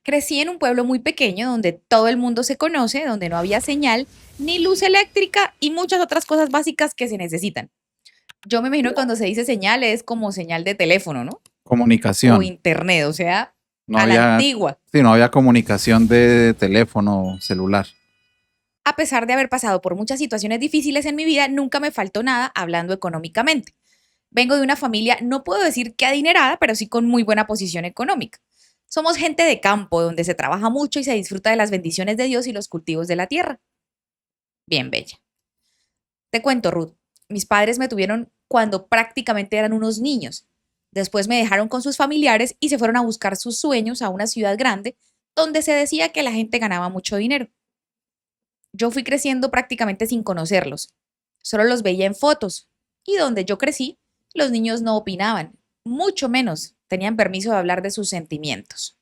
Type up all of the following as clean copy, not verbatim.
Crecí en un pueblo muy pequeño donde todo el mundo se conoce, donde no había señal, ni luz eléctrica y muchas otras cosas básicas que se necesitan. Yo me imagino que cuando se dice señal es como señal de teléfono, ¿no? O Comunicación. internet, o sea, No a la había, antigua. sí, no había comunicación de teléfono celular. A pesar de haber pasado por muchas situaciones difíciles en mi vida, nunca me faltó nada hablando económicamente. Vengo de una familia, no puedo decir que adinerada, pero sí con muy buena posición económica. Somos gente de campo, donde se trabaja mucho y se disfruta de las bendiciones de Dios y los cultivos de la tierra. Bien bella. Te cuento, Ruth, mis padres me tuvieron cuando prácticamente eran unos niños. Después me dejaron con sus familiares y se fueron a buscar sus sueños a una ciudad grande donde se decía que la gente ganaba mucho dinero. Yo fui creciendo prácticamente sin conocerlos. Solo los veía en fotos. Y donde yo crecí, los niños no opinaban, mucho menos tenían permiso de hablar de sus sentimientos.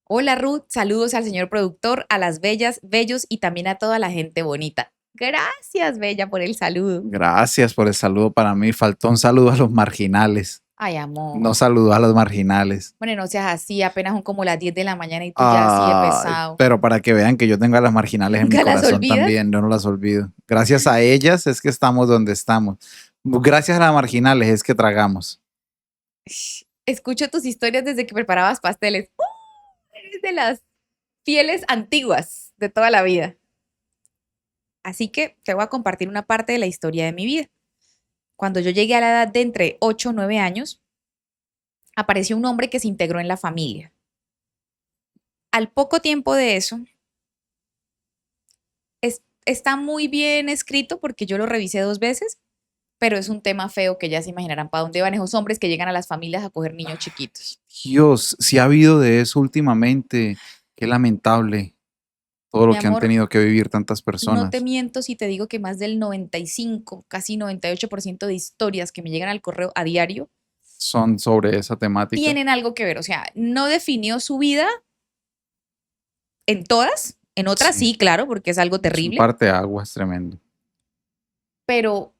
Hola Ruth, saludos al señor productor, a las bellas, bellos y también a toda la gente bonita. Gracias, Bella, por el saludo. Gracias por el saludo para mí. Faltó un saludo a los marginales. Ay, No amor. saludó a los marginales. Bueno, no seas así, apenas son como las 10 de la mañana y tú ya así de pesado. Pero para que vean que yo tengo a las marginales en mi ¿Nunca las corazón olvidas? también, yo no las olvido. Gracias a ellas es que estamos donde estamos. Gracias a las marginales es que tragamos. Escucho tus historias desde que preparabas pasteles. Eres de las fieles antiguas de toda la vida. Así que te voy a compartir una parte de la historia de mi vida. Cuando yo llegué a la edad de entre 8 o 9 años, apareció un hombre que se integró en la familia. Al poco tiempo de eso, está muy bien escrito porque yo lo revisé 2 veces, pero es un tema feo que ya se imaginarán para dónde van esos hombres que llegan a las familias a coger niños chiquitos. Dios, si ha habido de eso últimamente, qué lamentable todo Mi lo que han amor, tenido que vivir tantas no te personas. miento si te digo que más del 95, casi 98% de historias que me llegan al correo a diario Son sobre esa temática. tienen algo que ver. O sea, no definió su vida en todas, en otras Sí, sí, claro, porque es algo es un terrible, parteaguas tremendo. pero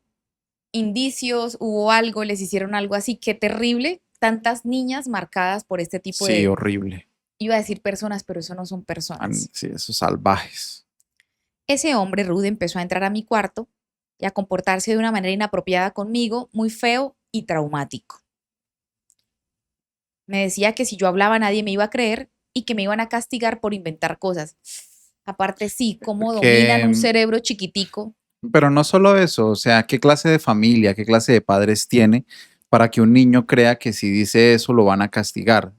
indicios, hubo algo, les hicieron algo así, qué terrible. Tantas niñas marcadas por este tipo Sí, de, horrible. iba a decir personas, pero eso no son personas. Sí, esos salvajes. Ese hombre rude empezó a entrar a mi cuarto y a comportarse de una manera inapropiada conmigo, muy feo y traumático. Me decía que si yo hablaba nadie me iba a creer y que me iban a castigar por inventar cosas. Aparte, sí, cómo dominan un Que, cerebro chiquitico. pero no solo eso, o sea, ¿qué clase de familia, qué clase de padres tiene para que un niño crea que si dice eso lo van a castigar?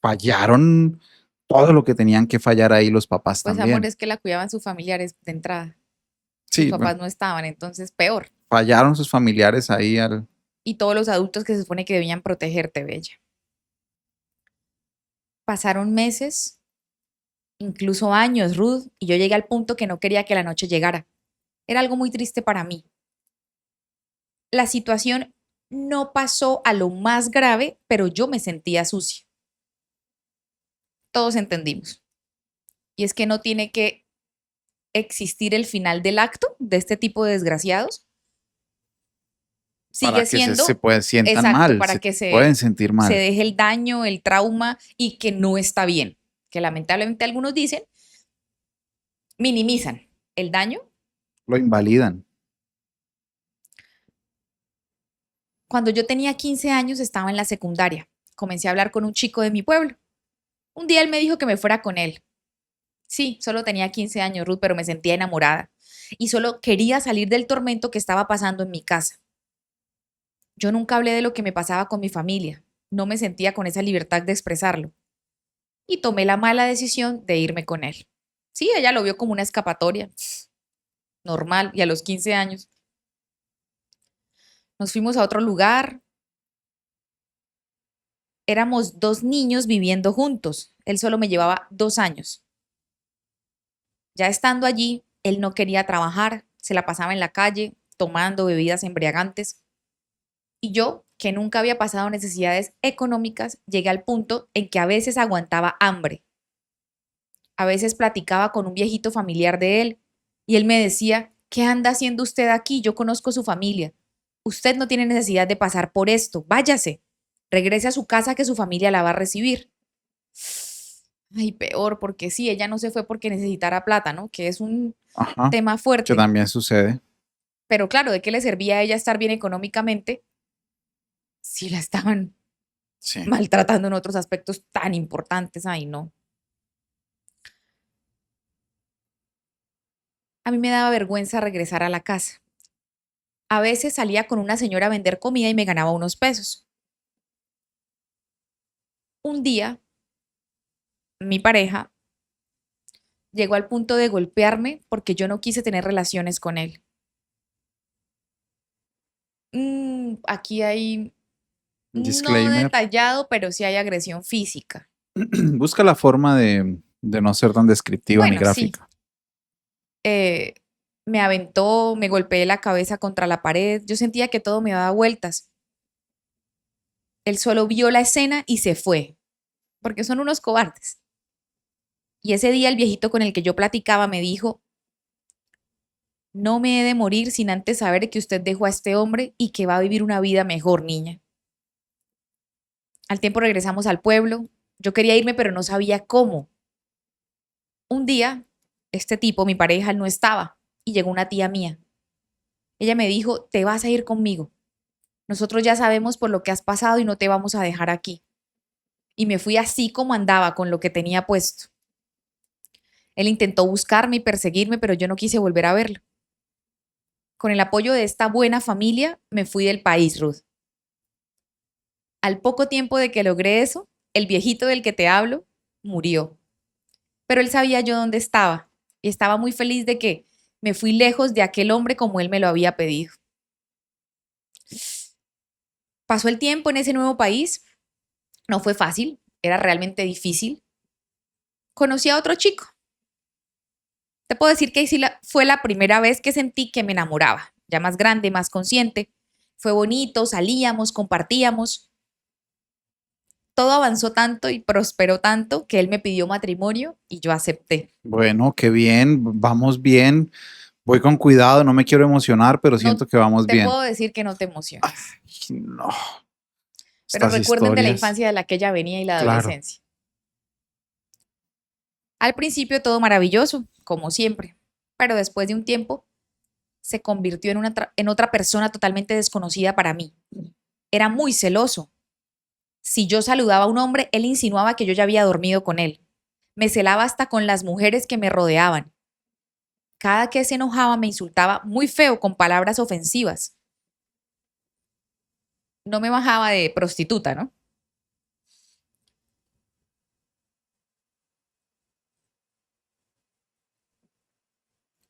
Fallaron todo lo que tenían que fallar ahí los papás Pues amor, también. es que la cuidaban sus familiares de entrada. Sus Sí, papás no estaban, entonces peor. fallaron sus familiares ahí al... Y todos los adultos que se supone que debían protegerte, Bella. Pasaron meses, incluso años, Ruth, y yo llegué al punto que no quería que la noche llegara. Era algo muy triste para mí. La situación no pasó a lo más grave, pero yo me sentía sucia. Todos entendimos. Y es que no tiene que existir el final del acto de este tipo de desgraciados. Para Sigue que se siendo pueden, sientan exacto mal, para se que pueden sentir se mal. deje el daño, el trauma y que no está bien. Que lamentablemente algunos dicen, minimizan el daño. Lo invalidan. Cuando yo tenía 15 años estaba en la secundaria. Comencé a hablar con un chico de mi pueblo. Un día él me dijo que me fuera con él. Sí, solo tenía 15 años, Ruth, pero me sentía enamorada y solo quería salir del tormento que estaba pasando en mi casa. Yo nunca hablé de lo que me pasaba con mi familia. No me sentía con esa libertad de expresarlo y tomé la mala decisión de irme con él. Sí, ella lo vio como una escapatoria, normal, y a los 15 años nos fuimos a otro lugar. Éramos 2 niños viviendo juntos. Él solo me llevaba 2 años. Ya estando allí, él no quería trabajar, se la pasaba en la calle, tomando bebidas embriagantes. Y yo, que nunca había pasado necesidades económicas, llegué al punto en que a veces aguantaba hambre. A veces platicaba con un viejito familiar de él y él me decía, ¿qué anda haciendo usted aquí? Yo conozco su familia. Usted no tiene necesidad de pasar por esto. Váyase. Regrese a su casa que su familia la va a recibir. Ay, peor, porque sí, ella no se fue porque necesitara plata, ¿no? Que es un Ajá, tema que fuerte. también sucede. Pero claro, ¿de qué le servía a ella estar bien económicamente si la estaban Sí. maltratando en otros aspectos tan importantes? Ay, no. A mí me daba vergüenza regresar a la casa. A veces salía con una señora a vender comida y me ganaba unos pesos. Un día, mi pareja llegó al punto de golpearme porque yo no quise tener relaciones con él. Aquí hay, no Disclaimer. detallado, pero sí hay agresión física. Busca la forma de no ser tan descriptiva ni Bueno, sí, gráfica. eh, me aventó, me golpeé la cabeza contra la pared. Yo sentía que todo me daba vueltas. Él solo vio la escena y se fue, porque son unos cobardes. Y ese día el viejito con el que yo platicaba me dijo, no me he de morir sin antes saber que usted dejó a este hombre y que va a vivir una vida mejor, niña. Al tiempo regresamos al pueblo. Yo quería irme, pero no sabía cómo. Un día, este tipo, mi pareja, no estaba y llegó una tía mía. Ella me dijo, te vas a ir conmigo. Nosotros ya sabemos por lo que has pasado y no te vamos a dejar aquí. Y me fui así como andaba, con lo que tenía puesto. Él intentó buscarme y perseguirme, pero yo no quise volver a verlo. Con el apoyo de esta buena familia, me fui del país, Ruth. Al poco tiempo de que logré eso, el viejito del que te hablo murió. Pero él sabía yo dónde estaba y estaba muy feliz de que me fui lejos de aquel hombre como él me lo había pedido. Pasó el tiempo en ese nuevo país, no fue fácil, era realmente difícil. Conocí a otro chico. Te puedo decir que fue la primera vez que sentí que me enamoraba, ya más grande, más consciente. Fue bonito, salíamos, compartíamos. Todo avanzó tanto y prosperó tanto que él me pidió matrimonio y yo acepté. Bueno, qué bien, vamos bien. Voy con cuidado, no me quiero emocionar, pero No siento que vamos te bien. puedo decir que no te emociones, Ay, no, pero estas recuerden de la historias. infancia de la que ella venía y la Claro. adolescencia. Al principio todo maravilloso, como siempre, pero después de un tiempo se convirtió en otra persona totalmente desconocida para mí. Era muy celoso. Si yo saludaba a un hombre, él insinuaba que yo ya había dormido con él. Me celaba hasta con las mujeres que me rodeaban. Cada que se enojaba me insultaba muy feo con palabras ofensivas. No me bajaba de prostituta, ¿no?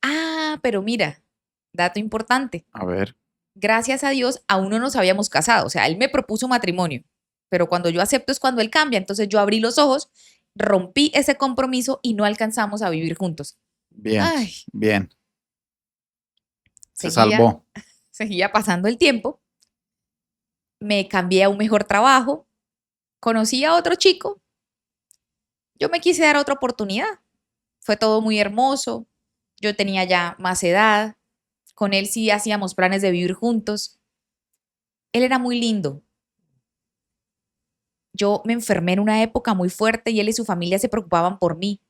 Ah, pero mira, dato importante. A ver, Gracias a Dios, aún no nos habíamos casado. O sea, él me propuso matrimonio, pero cuando yo acepto es cuando él cambia. Entonces yo abrí los ojos, rompí ese compromiso y no alcanzamos a vivir juntos. bien, Ay, bien. Se seguía, salvó. seguía pasando el tiempo. Me cambié a un mejor trabajo, conocí a otro chico. Yo me quise dar otra oportunidad. Fue todo muy hermoso. Yo tenía ya más edad. Con él sí hacíamos planes de vivir juntos. Él era muy lindo. Yo me enfermé en una época muy fuerte y él y su familia se preocupaban por mí.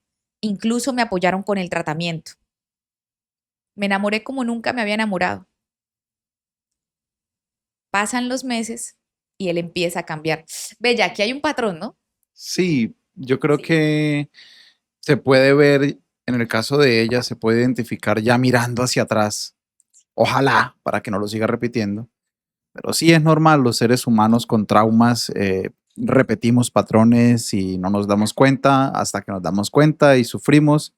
Incluso me apoyaron con el tratamiento. Me enamoré como nunca me había enamorado. Pasan los meses y él empieza a cambiar. Ve, ya aquí hay un patrón, ¿no? Sí, yo creo Sí. que se puede ver, en el caso de ella, se puede identificar ya mirando hacia atrás. Ojalá, para que no lo siga repitiendo. Pero sí es normal, los seres humanos con traumas repetimos patrones y no nos damos cuenta hasta que nos damos cuenta y sufrimos.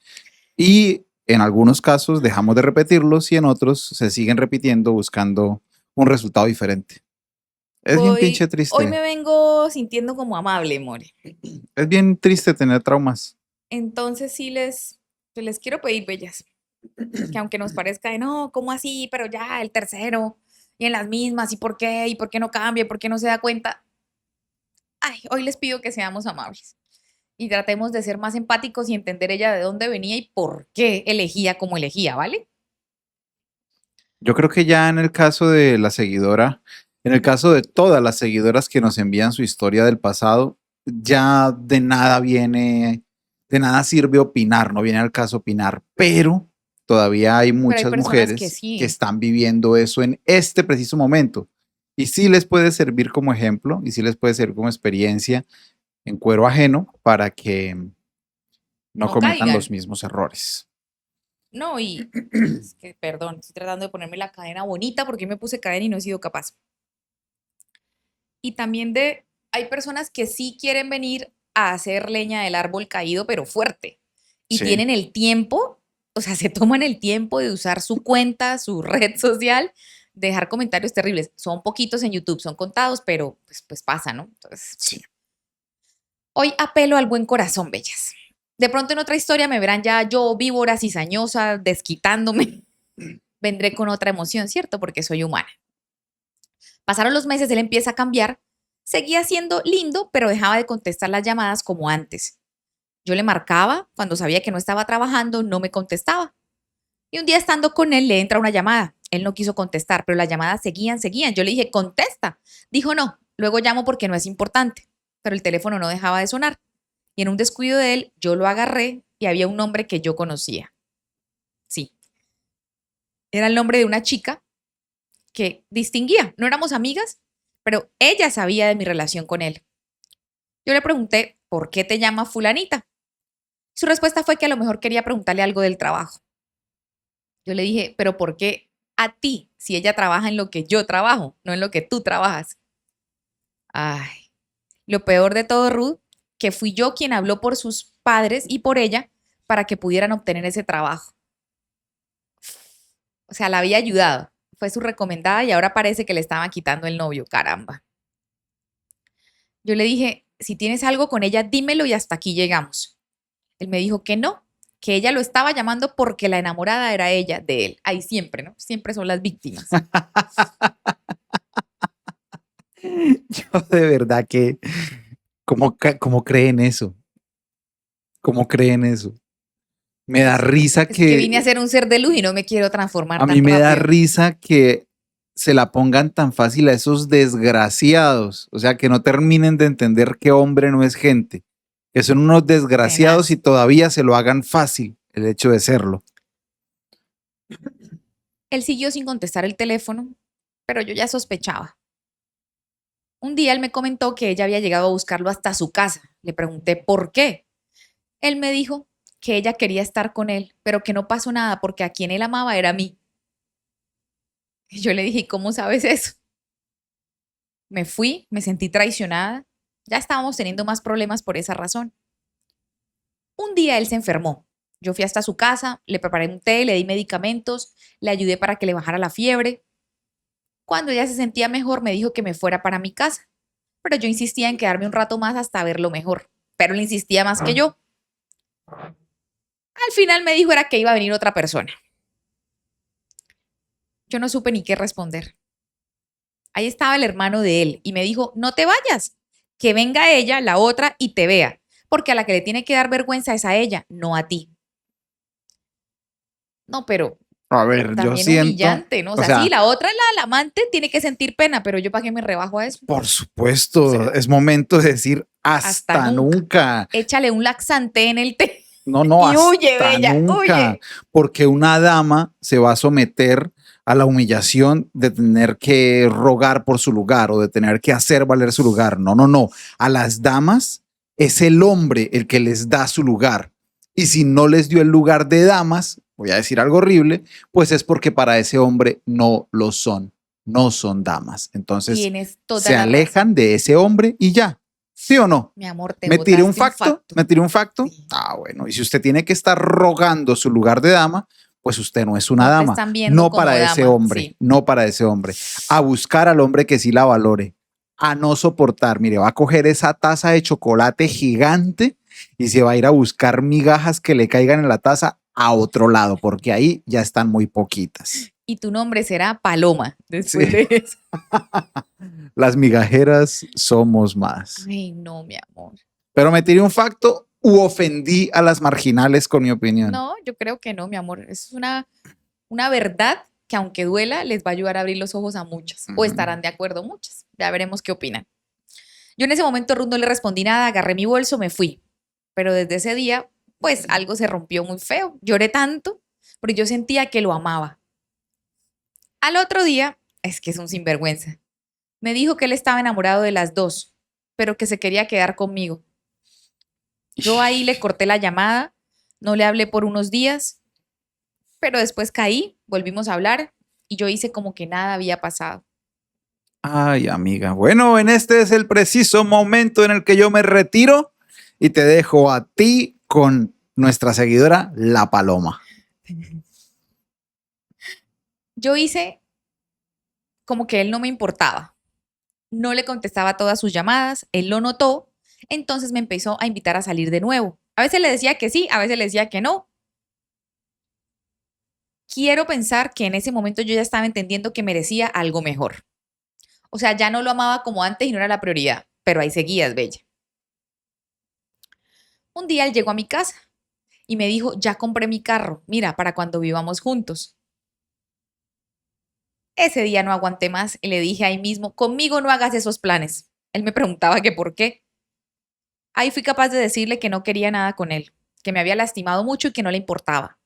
Y en algunos casos dejamos de repetirlos y en otros se siguen repitiendo buscando un resultado diferente. Es bien pinche Hoy triste. me vengo sintiendo como amable, More. Es bien triste tener traumas. Entonces sí pues les quiero pedir, bellas, que aunque nos parezca de no, ¿cómo así? Pero ya el tercero y en las mismas, ¿y por qué? ¿Y por qué no cambia? ¿Y por qué no se da cuenta? Ay, hoy les pido que seamos amables y tratemos de ser más empáticos y entender ella de dónde venía y por qué elegía como elegía, ¿vale? Yo creo que ya en el caso de la seguidora, en el caso de todas las seguidoras que nos envían su historia del pasado, ya de nada viene de nada sirve opinar, no viene al caso opinar, pero todavía hay Pero hay muchas personas que mujeres que sí. están viviendo eso en este preciso momento. Y sí les puede servir como ejemplo y sí les puede servir como experiencia en cuero ajeno para que no No cometan caigan. los mismos errores. No, y es que, perdón, estoy tratando de ponerme la cadena bonita porque me puse cadena y no he sido capaz. Y también hay personas que sí quieren venir a hacer leña del árbol caído, pero fuerte. Y Sí, tienen el tiempo, o sea, se toman el tiempo de usar su cuenta, su red social, dejar comentarios terribles. Son poquitos en YouTube, son contados, pero pues pasa, ¿no? Entonces, sí. hoy apelo al buen corazón, bellas. De pronto en otra historia me verán ya yo, víbora, cizañosa, desquitándome. Vendré con otra emoción, ¿cierto? Porque soy humana. Pasaron los meses, él empieza a cambiar. Seguía siendo lindo, pero dejaba de contestar las llamadas como antes. Yo le marcaba, cuando sabía que no estaba trabajando, no me contestaba. Y un día estando con él, le entra una llamada. Él no quiso contestar, pero las llamadas seguían. Yo le dije, contesta. Dijo, no, luego llamo porque no es importante. Pero el teléfono no dejaba de sonar. Y en un descuido de él, yo lo agarré y había un nombre que yo conocía. Sí, era el nombre de una chica que distinguía. No éramos amigas, pero ella sabía de mi relación con él. Yo le pregunté, ¿por qué te llama fulanita? Su respuesta fue que a lo mejor quería preguntarle algo del trabajo. Yo le dije, pero ¿por qué a ti si ella trabaja en lo que yo trabajo, no en lo que tú trabajas? Ay, lo peor de todo, Ruth, que fui yo quien habló por sus padres y por ella para que pudieran obtener ese trabajo. O sea, la había ayudado. Fue su recomendada y ahora parece que le estaban quitando el novio, caramba. Yo le dije, si tienes algo con ella, dímelo y hasta aquí llegamos. Él me dijo que no, que ella lo estaba llamando porque la enamorada era ella de él. Ahí siempre, ¿no? Siempre son las víctimas. Yo de verdad que, ¿cómo creen eso? ¿Cómo creen eso? Me da risa Es que vine a que, ser un ser de luz y no me quiero a transformar mí tan me da rápido. risa que se la pongan tan fácil a esos desgraciados, o sea, que no terminen de entender que hombre no es gente, que son unos desgraciados y Tenaz. todavía se lo hagan fácil el hecho de serlo. Él siguió sin contestar el teléfono, pero yo ya sospechaba. Un día él me comentó que ella había llegado a buscarlo hasta su casa. Le pregunté por qué. Él me dijo que ella quería estar con él, pero que no pasó nada porque a quien él amaba era a mí. Y yo le dije, ¿y cómo sabes eso? Me fui, me sentí traicionada. Ya estábamos teniendo más problemas por esa razón. Un día él se enfermó. Yo fui hasta su casa, le preparé un té, le di medicamentos, le ayudé para que le bajara la fiebre. Cuando ella se sentía mejor, me dijo que me fuera para mi casa, pero yo insistía en quedarme un rato más hasta verlo mejor. Pero él insistía más que yo. Al final me dijo era que iba a venir otra persona. Yo no supe ni qué responder. Ahí estaba el hermano de él y me dijo, no te vayas, que venga ella, la otra, y te vea, porque a la que le tiene que dar vergüenza es a ella, no a ti. No, pero A ver, yo también siento, humillante, ¿no? O o sea, sí, sea, la otra, la amante, tiene que sentir pena, pero yo para qué me rebajo a eso. por O sea, supuesto, es momento de decir hasta hasta nunca. nunca. Échale un laxante en el té No, no, y huye, hasta bella, nunca, huye. porque una dama se va a someter a la humillación de tener que rogar por su lugar o de tener que hacer valer su lugar. No, no, no. A las damas es el hombre el que les da su lugar. Y si no les dio el lugar de damas, voy a decir algo horrible, pues es porque para ese hombre no lo son, no son damas. Entonces Tienes toda se la alejan razón. de ese hombre y ya. ¿Sí o no? Mi amor, te ¿Me tiré un botaste un facto? facto. ¿Me tiré un facto? Sí. Ah, bueno. Y si usted tiene que estar rogando su lugar de dama, pues usted no es una No te dama. están viendo No como para ese dama, hombre, sí. no para ese hombre. A buscar al hombre que sí la valore, a no soportar. Mire, va a coger esa taza de chocolate gigante y se va a ir a buscar migajas que le caigan en la taza a otro lado, porque ahí ya están muy poquitas. Y tu nombre será Paloma Sí, después de eso. las migajeras somos más. Ay, no, mi amor. Pero me tiré un facto u ofendí a las marginales con mi opinión. No, yo creo que no, mi amor. Es una verdad que aunque duela, les va a ayudar a abrir los ojos a muchas. O Mm. estarán de acuerdo muchas. Ya veremos qué opinan. Yo en ese momento, Ruth, no le respondí nada, agarré mi bolso, me fui. Pero desde ese día pues algo se rompió muy feo. Lloré tanto, porque yo sentía que lo amaba. Al otro día, es que es un sinvergüenza, me dijo que él estaba enamorado de las dos, pero que se quería quedar conmigo. Yo ahí le corté la llamada, no le hablé por unos días, pero después caí, volvimos a hablar y yo hice como que nada había pasado. Ay, amiga. Bueno, en este es el preciso momento en el que yo me retiro y te dejo a ti con nuestra seguidora, La Paloma. Yo hice como que él no me importaba. No le contestaba todas sus llamadas, él lo notó, entonces me empezó a invitar a salir de nuevo. A veces le decía que sí, a veces le decía que no. Quiero pensar que en ese momento yo ya estaba entendiendo que merecía algo mejor. O sea, ya no lo amaba como antes y no era la prioridad, pero ahí seguías, bella. Un día él llegó a mi casa y me dijo, ya compré mi carro, mira, para cuando vivamos juntos. Ese día no aguanté más y le dije ahí mismo, conmigo no hagas esos planes. Él me preguntaba que por qué. Ahí fui capaz de decirle que no quería nada con él, que me había lastimado mucho y que no le importaba.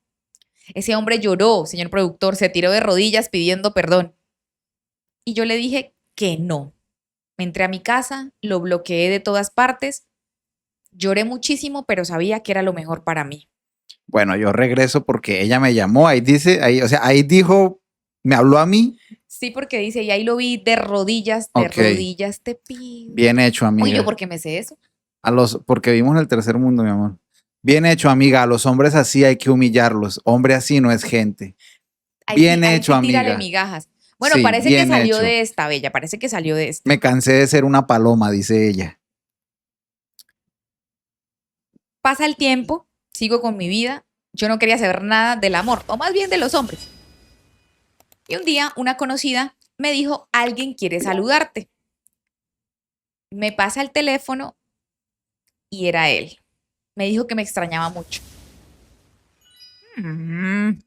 Ese hombre lloró, señor productor, se tiró de rodillas pidiendo perdón. Y yo le dije que no. Me entré a mi casa, lo bloqueé de todas partes, lloré muchísimo, pero sabía que era lo mejor para mí. Bueno, yo regreso porque ella me llamó, ahí dice, ahí, o sea, ahí dijo, me habló a mí. Sí, porque dice, y ahí lo vi de Ok, rodillas te pido. bien hecho, Oye, ¿yo amiga. por qué me sé eso? Porque vivimos en el tercer mundo, mi amor. Bien hecho, amiga. A los hombres así hay que humillarlos. Hombre así no es gente. Bien Ahí hecho, sí tírale amiga. migajas. Bueno, Sí, parece que bien salió hecho. de esta, Bella, parece que salió de esta. Me cansé de ser una paloma, dice ella. Pasa el tiempo, sigo con mi vida, yo no quería saber nada del amor, o más bien de los hombres. Y un día una conocida me dijo, alguien quiere saludarte. Me pasa el teléfono y era él. Me dijo que me extrañaba mucho. Mm.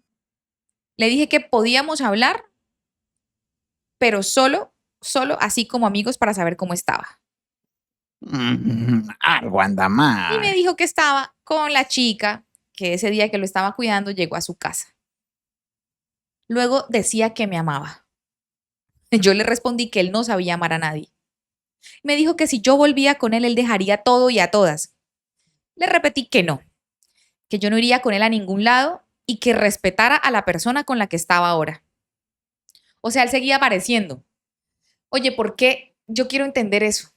Le dije que podíamos hablar, pero solo así como amigos para saber cómo estaba. Algo anda Y me mal. dijo que estaba con la chica que ese día que lo estaba cuidando llegó a su casa. Luego decía que me amaba. Yo le respondí que él no sabía amar a nadie. Me dijo que si yo volvía con él, él dejaría todo y a todas. Le repetí que yo no iría con él a ningún lado y que respetara a la persona con la que estaba ahora. O sea, él seguía apareciendo. Oye, ¿por qué? Yo quiero entender eso.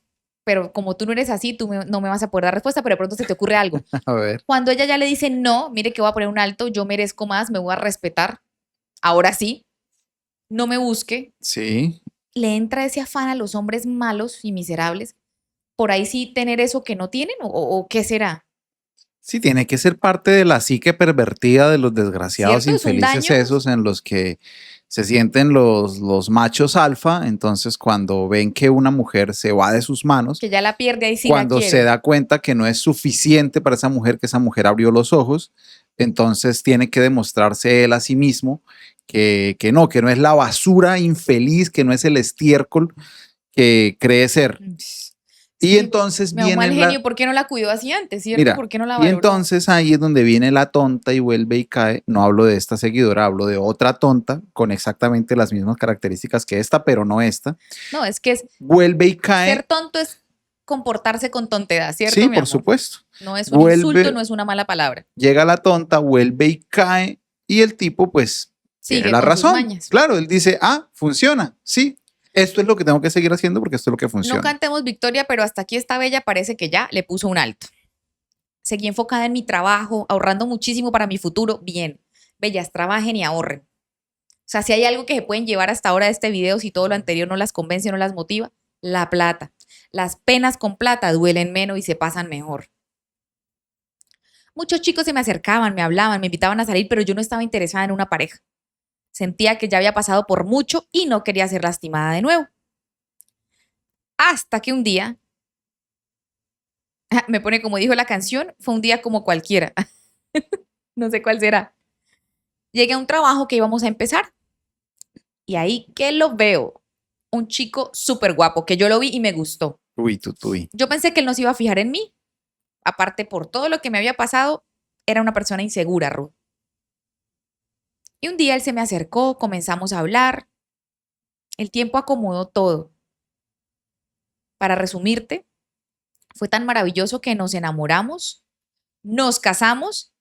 Pero como tú no eres así, no me vas a poder dar respuesta, pero de pronto se te ocurre algo. A ver. Cuando ella ya le dice, no, mire que voy a poner un alto, yo merezco más, me voy a respetar, ahora sí, no me busque, Sí. le entra ese afán a los hombres malos y miserables, por ahí sí tener eso que no tienen o qué será, Sí, tiene que ser parte de la psique pervertida de los desgraciados ¿cierto? Es un infelices daño esos en los que se sienten los machos alfa. Entonces, cuando ven que una mujer se va de sus manos, que ya la pierde, ahí sí la cuando se quiere. da cuenta que no es suficiente para esa mujer, que esa mujer abrió los ojos, entonces tiene que demostrarse él a sí mismo que no es la basura infeliz, que no es el estiércol que cree ser. Es Y que entonces me da un mal viene genio, ¿por qué no la cuidó así antes, cierto? mira, ¿Por qué no la y valoró? entonces ahí es donde viene la tonta y vuelve y cae. No hablo de esta seguidora, hablo de otra tonta con exactamente las mismas características que esta, pero no esta. No, es que Vuelve y ser cae. tonto es comportarse con tontedad, ¿cierto, Sí, mi por amor? supuesto. No es un insulto, no Vuelve, es una mala palabra. llega la tonta, vuelve y cae, y el tipo pues tiene Sigue la con sus razón. mañas. Claro, él dice, ah, funciona, sí, esto es lo que tengo que seguir haciendo porque esto es lo que No funciona. cantemos victoria, pero hasta aquí esta bella parece que ya le puso un alto. Seguí enfocada en mi trabajo, ahorrando muchísimo para mi futuro. Bien, bellas, trabajen y ahorren. O sea, si hay algo que se pueden llevar hasta ahora de este video, si todo lo anterior no las convence, no las motiva, la plata. Las penas con plata duelen menos y se pasan mejor. Muchos chicos se me acercaban, me hablaban, me invitaban a salir, pero yo no estaba interesada en una pareja. Sentía que ya había pasado por mucho y no quería ser lastimada de nuevo. Hasta que un día, me pone como dijo la canción, fue un día como cualquiera. No sé cuál será. Llegué a un trabajo que íbamos a empezar y ahí que lo veo, un chico súper guapo que yo lo vi y me gustó. Uy, tutuy. Yo pensé que él no se iba a fijar en mí, aparte por todo lo que me había pasado, era una persona insegura, Ruth. Y un día él se me acercó, comenzamos a hablar, el tiempo acomodó todo. Para resumirte, fue tan maravilloso que nos enamoramos, nos casamos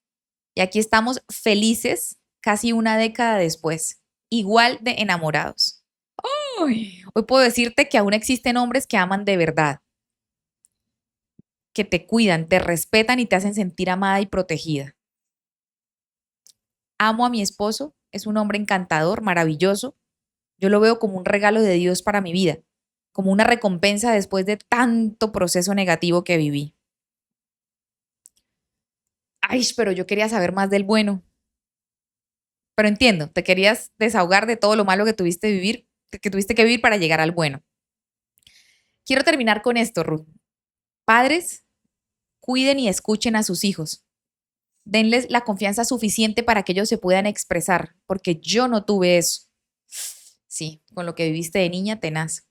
y aquí estamos felices casi una década después, igual de enamorados. Uy, hoy puedo decirte que aún existen hombres que aman de verdad, que te cuidan, te respetan y te hacen sentir amada y protegida. Amo a mi esposo, es un hombre encantador, maravilloso. Yo lo veo como un regalo de Dios para mi vida, como una recompensa después de tanto proceso negativo que viví. Ay, pero yo quería saber más del bueno. Pero entiendo, te querías desahogar de todo lo malo que tuviste que vivir para llegar al bueno. Quiero terminar con esto, Ruth. Padres, cuiden y escuchen a sus hijos. Denles la confianza suficiente para que ellos se puedan expresar, porque yo no tuve eso. Sí, con lo que viviste de niña, tenaz.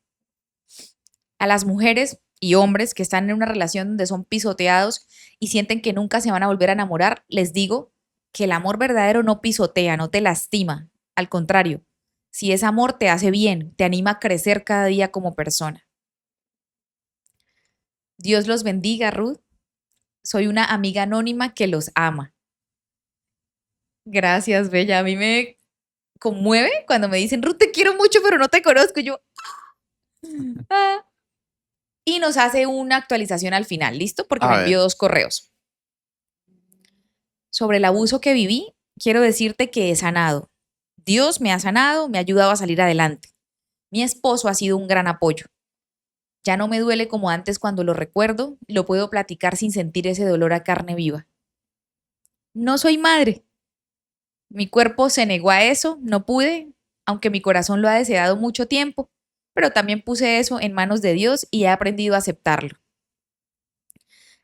A las mujeres y hombres que están en una relación donde son pisoteados y sienten que nunca se van a volver a enamorar, les digo que el amor verdadero no pisotea, no te lastima. Al contrario, si es amor, te hace bien, te anima a crecer cada día como persona. Dios los bendiga, Ruth. Soy una amiga anónima que los ama. Gracias, Bella. A mí me conmueve cuando me dicen, Ruth, te quiero mucho, pero no te conozco. Y yo, ah. Y nos hace una actualización al final, ¿listo? Porque A me envió ver, 2 correos. Sobre el abuso que viví, quiero decirte que he sanado. Dios me ha sanado, me ha ayudado a salir adelante. Mi esposo ha sido un gran apoyo. Ya no me duele como antes cuando lo recuerdo, lo puedo platicar sin sentir ese dolor a carne viva. No soy madre. Mi cuerpo se negó a eso, no pude, aunque mi corazón lo ha deseado mucho tiempo, pero también puse eso en manos de Dios y he aprendido a aceptarlo.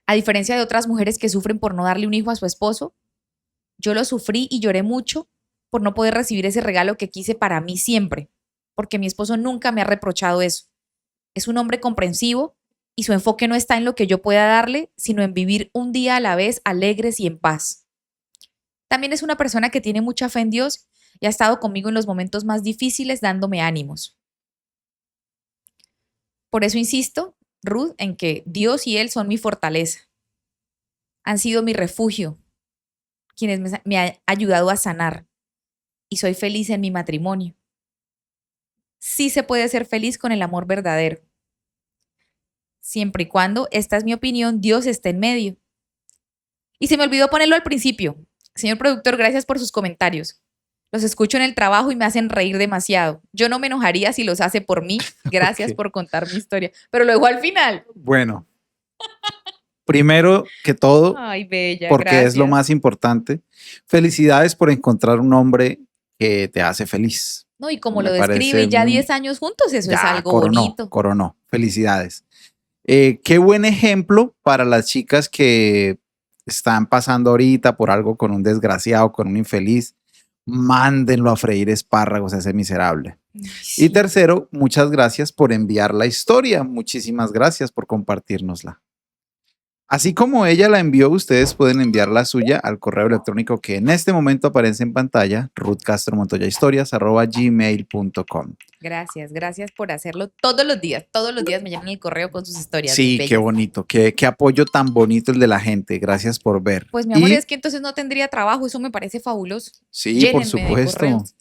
A diferencia de otras mujeres que sufren por no darle un hijo a su esposo, yo lo sufrí y lloré mucho por no poder recibir ese regalo que quise para mí siempre, porque mi esposo nunca me ha reprochado eso. Es un hombre comprensivo y su enfoque no está en lo que yo pueda darle, sino en vivir un día a la vez alegres y en paz. También es una persona que tiene mucha fe en Dios y ha estado conmigo en los momentos más difíciles dándome ánimos. Por eso insisto, Ruth, en que Dios y Él son mi fortaleza. Han sido mi refugio, quienes me han ayudado a sanar y soy feliz en mi matrimonio. Sí se puede ser feliz con el amor verdadero, siempre y cuando, esta es mi opinión, Dios esté en medio. Y se me olvidó ponerlo al principio. Señor productor, gracias por sus comentarios. Los escucho en el trabajo y me hacen reír demasiado. Yo no me enojaría si los hace por mí. Gracias ok. por contar mi historia. Pero lo dejo al final. Bueno, primero que todo, Ay, bella, porque es lo gracias. más importante, felicidades por encontrar un hombre que te hace feliz. No, y como lo Me describe, parece, y ya 10 años juntos, eso es ya algo coronó, bonito. coronó. Felicidades. Qué buen ejemplo para las chicas que están pasando ahorita por algo con un desgraciado, con un infeliz. Mándenlo a freír espárragos a ese miserable. Ay, Y sí. tercero, muchas gracias por enviar la historia. Muchísimas gracias por compartirnosla. Así como ella la envió, ustedes pueden enviar la suya al correo electrónico que en este momento aparece en pantalla, ruthcastromontoyahistorias@gmail.com. Gracias, gracias por hacerlo todos los días. Todos los días me llenan el correo con sus historias, mis Sí, qué bellas. bonito, qué apoyo tan bonito el de la gente. Gracias por ver. Pues mi amor, Y es que entonces no tendría trabajo, eso me parece fabuloso. sí, por Llénenme de supuesto. correos.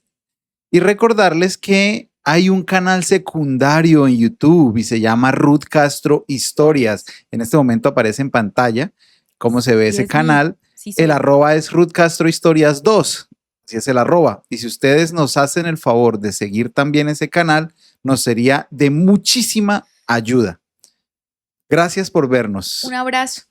Y recordarles que hay un canal secundario en YouTube y se llama Ruth Castro Historias. En este momento aparece en pantalla cómo se ve Sí, ese es mío. canal. Sí, El soy. arroba es Ruth Castro Historias 2. Así es el arroba. Y si ustedes nos hacen el favor de seguir también ese canal, nos sería de muchísima ayuda. Gracias por Un vernos. abrazo.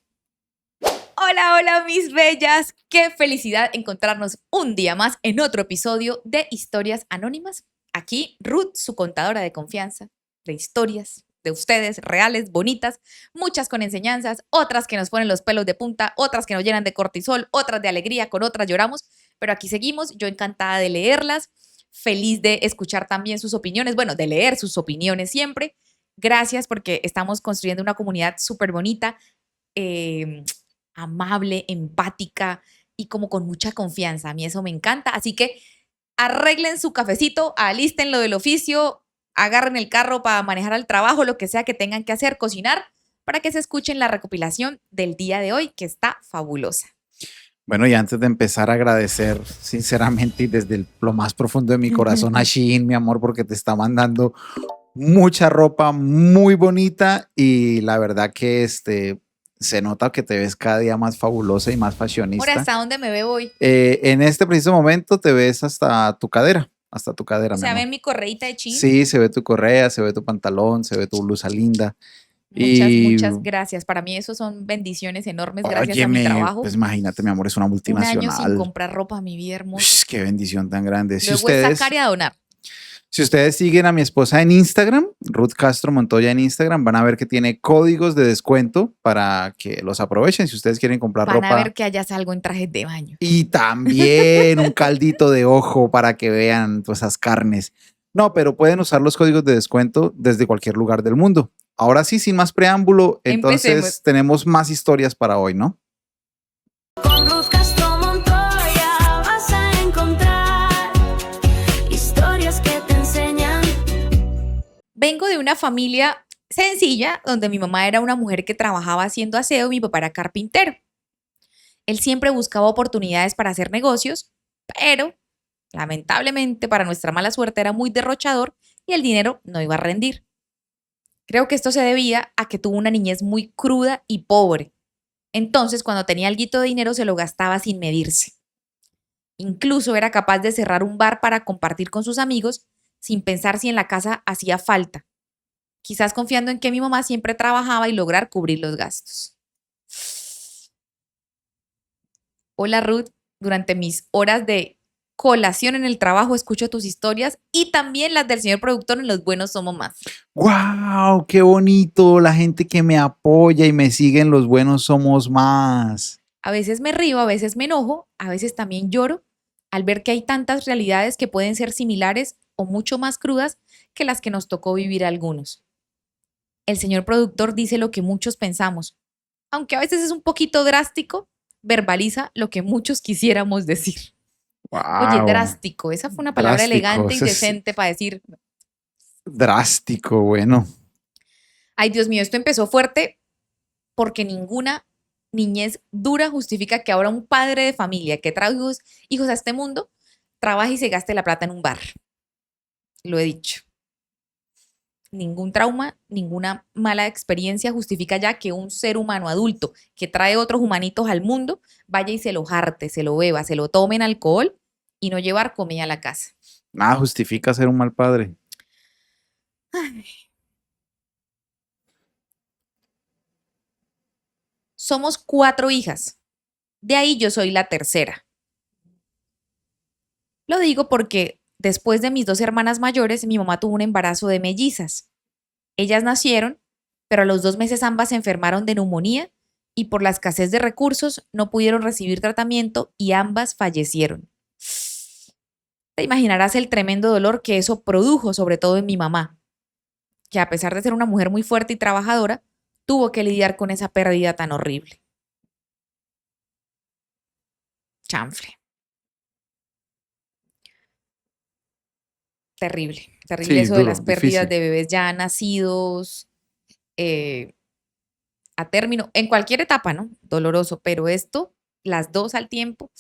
Hola, hola, mis bellas. Qué felicidad encontrarnos un día más en otro episodio de Historias Anónimas. Aquí Ruth, su contadora de confianza, de historias de ustedes, reales, bonitas, muchas con enseñanzas, otras que nos ponen los pelos de punta, otras que nos llenan de cortisol, otras de alegría, con otras lloramos, pero aquí seguimos, yo encantada de leerlas, feliz de escuchar también sus opiniones, bueno, de leer sus opiniones siempre. Gracias porque estamos construyendo una comunidad súper bonita. Eh, Amable, empática, y como con mucha confianza. A mí eso me encanta. Así que arreglen su cafecito, alisten lo del oficio, agarren el carro para manejar al trabajo, lo que sea que tengan que hacer, cocinar, para que se escuchen la recopilación del día de hoy, que está fabulosa. Bueno, y antes de empezar a agradecer sinceramente y desde lo más profundo de mi corazón a Shein, mi amor, porque te está mandando mucha ropa muy bonita y la verdad que se nota que te ves cada día más fabulosa y más Ahora, fashionista. ¿hasta dónde me veo hoy? En este preciso momento te ves hasta tu cadera, O mi sea, amor. ven mi correíta de chin. Sí, se ve tu correa, se ve tu pantalón, se ve tu blusa linda. Muchas, Y muchas gracias. Para mí eso son bendiciones enormes gracias a mi óyeme, trabajo. pues imagínate, mi amor, es una Un año sin multinacional. comprar ropa, mi vida hermosa. Ush, qué bendición tan grande. Luego es sacar y a donar. Si ustedes siguen a mi esposa en Instagram, Ruth Castro Montoya en Instagram, van a ver que tiene códigos de descuento para que los aprovechen si ustedes quieren comprar Van a ropa. ver que allá salgo en trajes de baño. Y también un caldito de ojo para que vean todas esas carnes. No, pero pueden usar los códigos de descuento desde cualquier lugar del mundo. Ahora sí, sin más preámbulo, entonces Empecemos. tenemos más historias para hoy, ¿no? Con Ruth Castro Montoya vas a encontrar historias que te enseñan. Vengo de una familia sencilla donde mi mamá era una mujer que trabajaba haciendo aseo y mi papá era carpintero. Él siempre buscaba oportunidades para hacer negocios, pero lamentablemente para nuestra mala suerte era muy derrochador y el dinero no iba a rendir. Creo que esto se debía a que tuvo una niñez muy cruda y pobre. Entonces, cuando tenía alguito de dinero, se lo gastaba sin medirse. Incluso era capaz de cerrar un bar para compartir con sus amigos sin pensar si en la casa hacía falta, quizás confiando en que mi mamá siempre trabajaba y lograr cubrir los gastos. Hola Ruth, durante mis horas de colación en el trabajo escucho tus historias y también las del señor productor en Los Buenos Somos Más. ¡Wow! ¡Qué bonito! La gente que me apoya y me sigue en Los Buenos Somos Más. A veces me río, a veces me enojo, a veces también lloro al ver que hay tantas realidades que pueden ser similares o mucho más crudas que las que nos tocó vivir a algunos. El señor productor dice lo que muchos pensamos, aunque a veces es un poquito drástico, verbaliza lo que muchos quisiéramos decir. Oye, ¡Wow! drástico, esa fue una palabra Drástico, elegante y eso es decente para decir, drástico, bueno. ay Dios mío, esto empezó fuerte porque ninguna niñez dura justifica que ahora un padre de familia que trae hijos a este mundo trabaje y se gaste la plata en un bar. Lo he dicho. Ningún trauma, ninguna mala experiencia justifica ya que un ser humano adulto que trae otros humanitos al mundo vaya y se lo jarte, se lo beba, se lo tome en alcohol y no llevar comida a la casa. Nada justifica ser un mal padre. Somos 4 hijas. De ahí yo soy la tercera. Lo digo porque después de mis 2 hermanas mayores, mi mamá tuvo un embarazo de mellizas. Ellas nacieron, pero a los 2 meses ambas se enfermaron de neumonía y por la escasez de recursos no pudieron recibir tratamiento y ambas fallecieron. Te imaginarás el tremendo dolor que eso produjo, sobre todo en mi mamá, que a pesar de ser una mujer muy fuerte y trabajadora, tuvo que lidiar con esa pérdida tan horrible. Chanfle. Terrible, terrible Sí, eso de duro, las pérdidas difícil. de bebés ya nacidos, eh, a término, en cualquier etapa, ¿no? Doloroso, pero esto, las 2 al tiempo.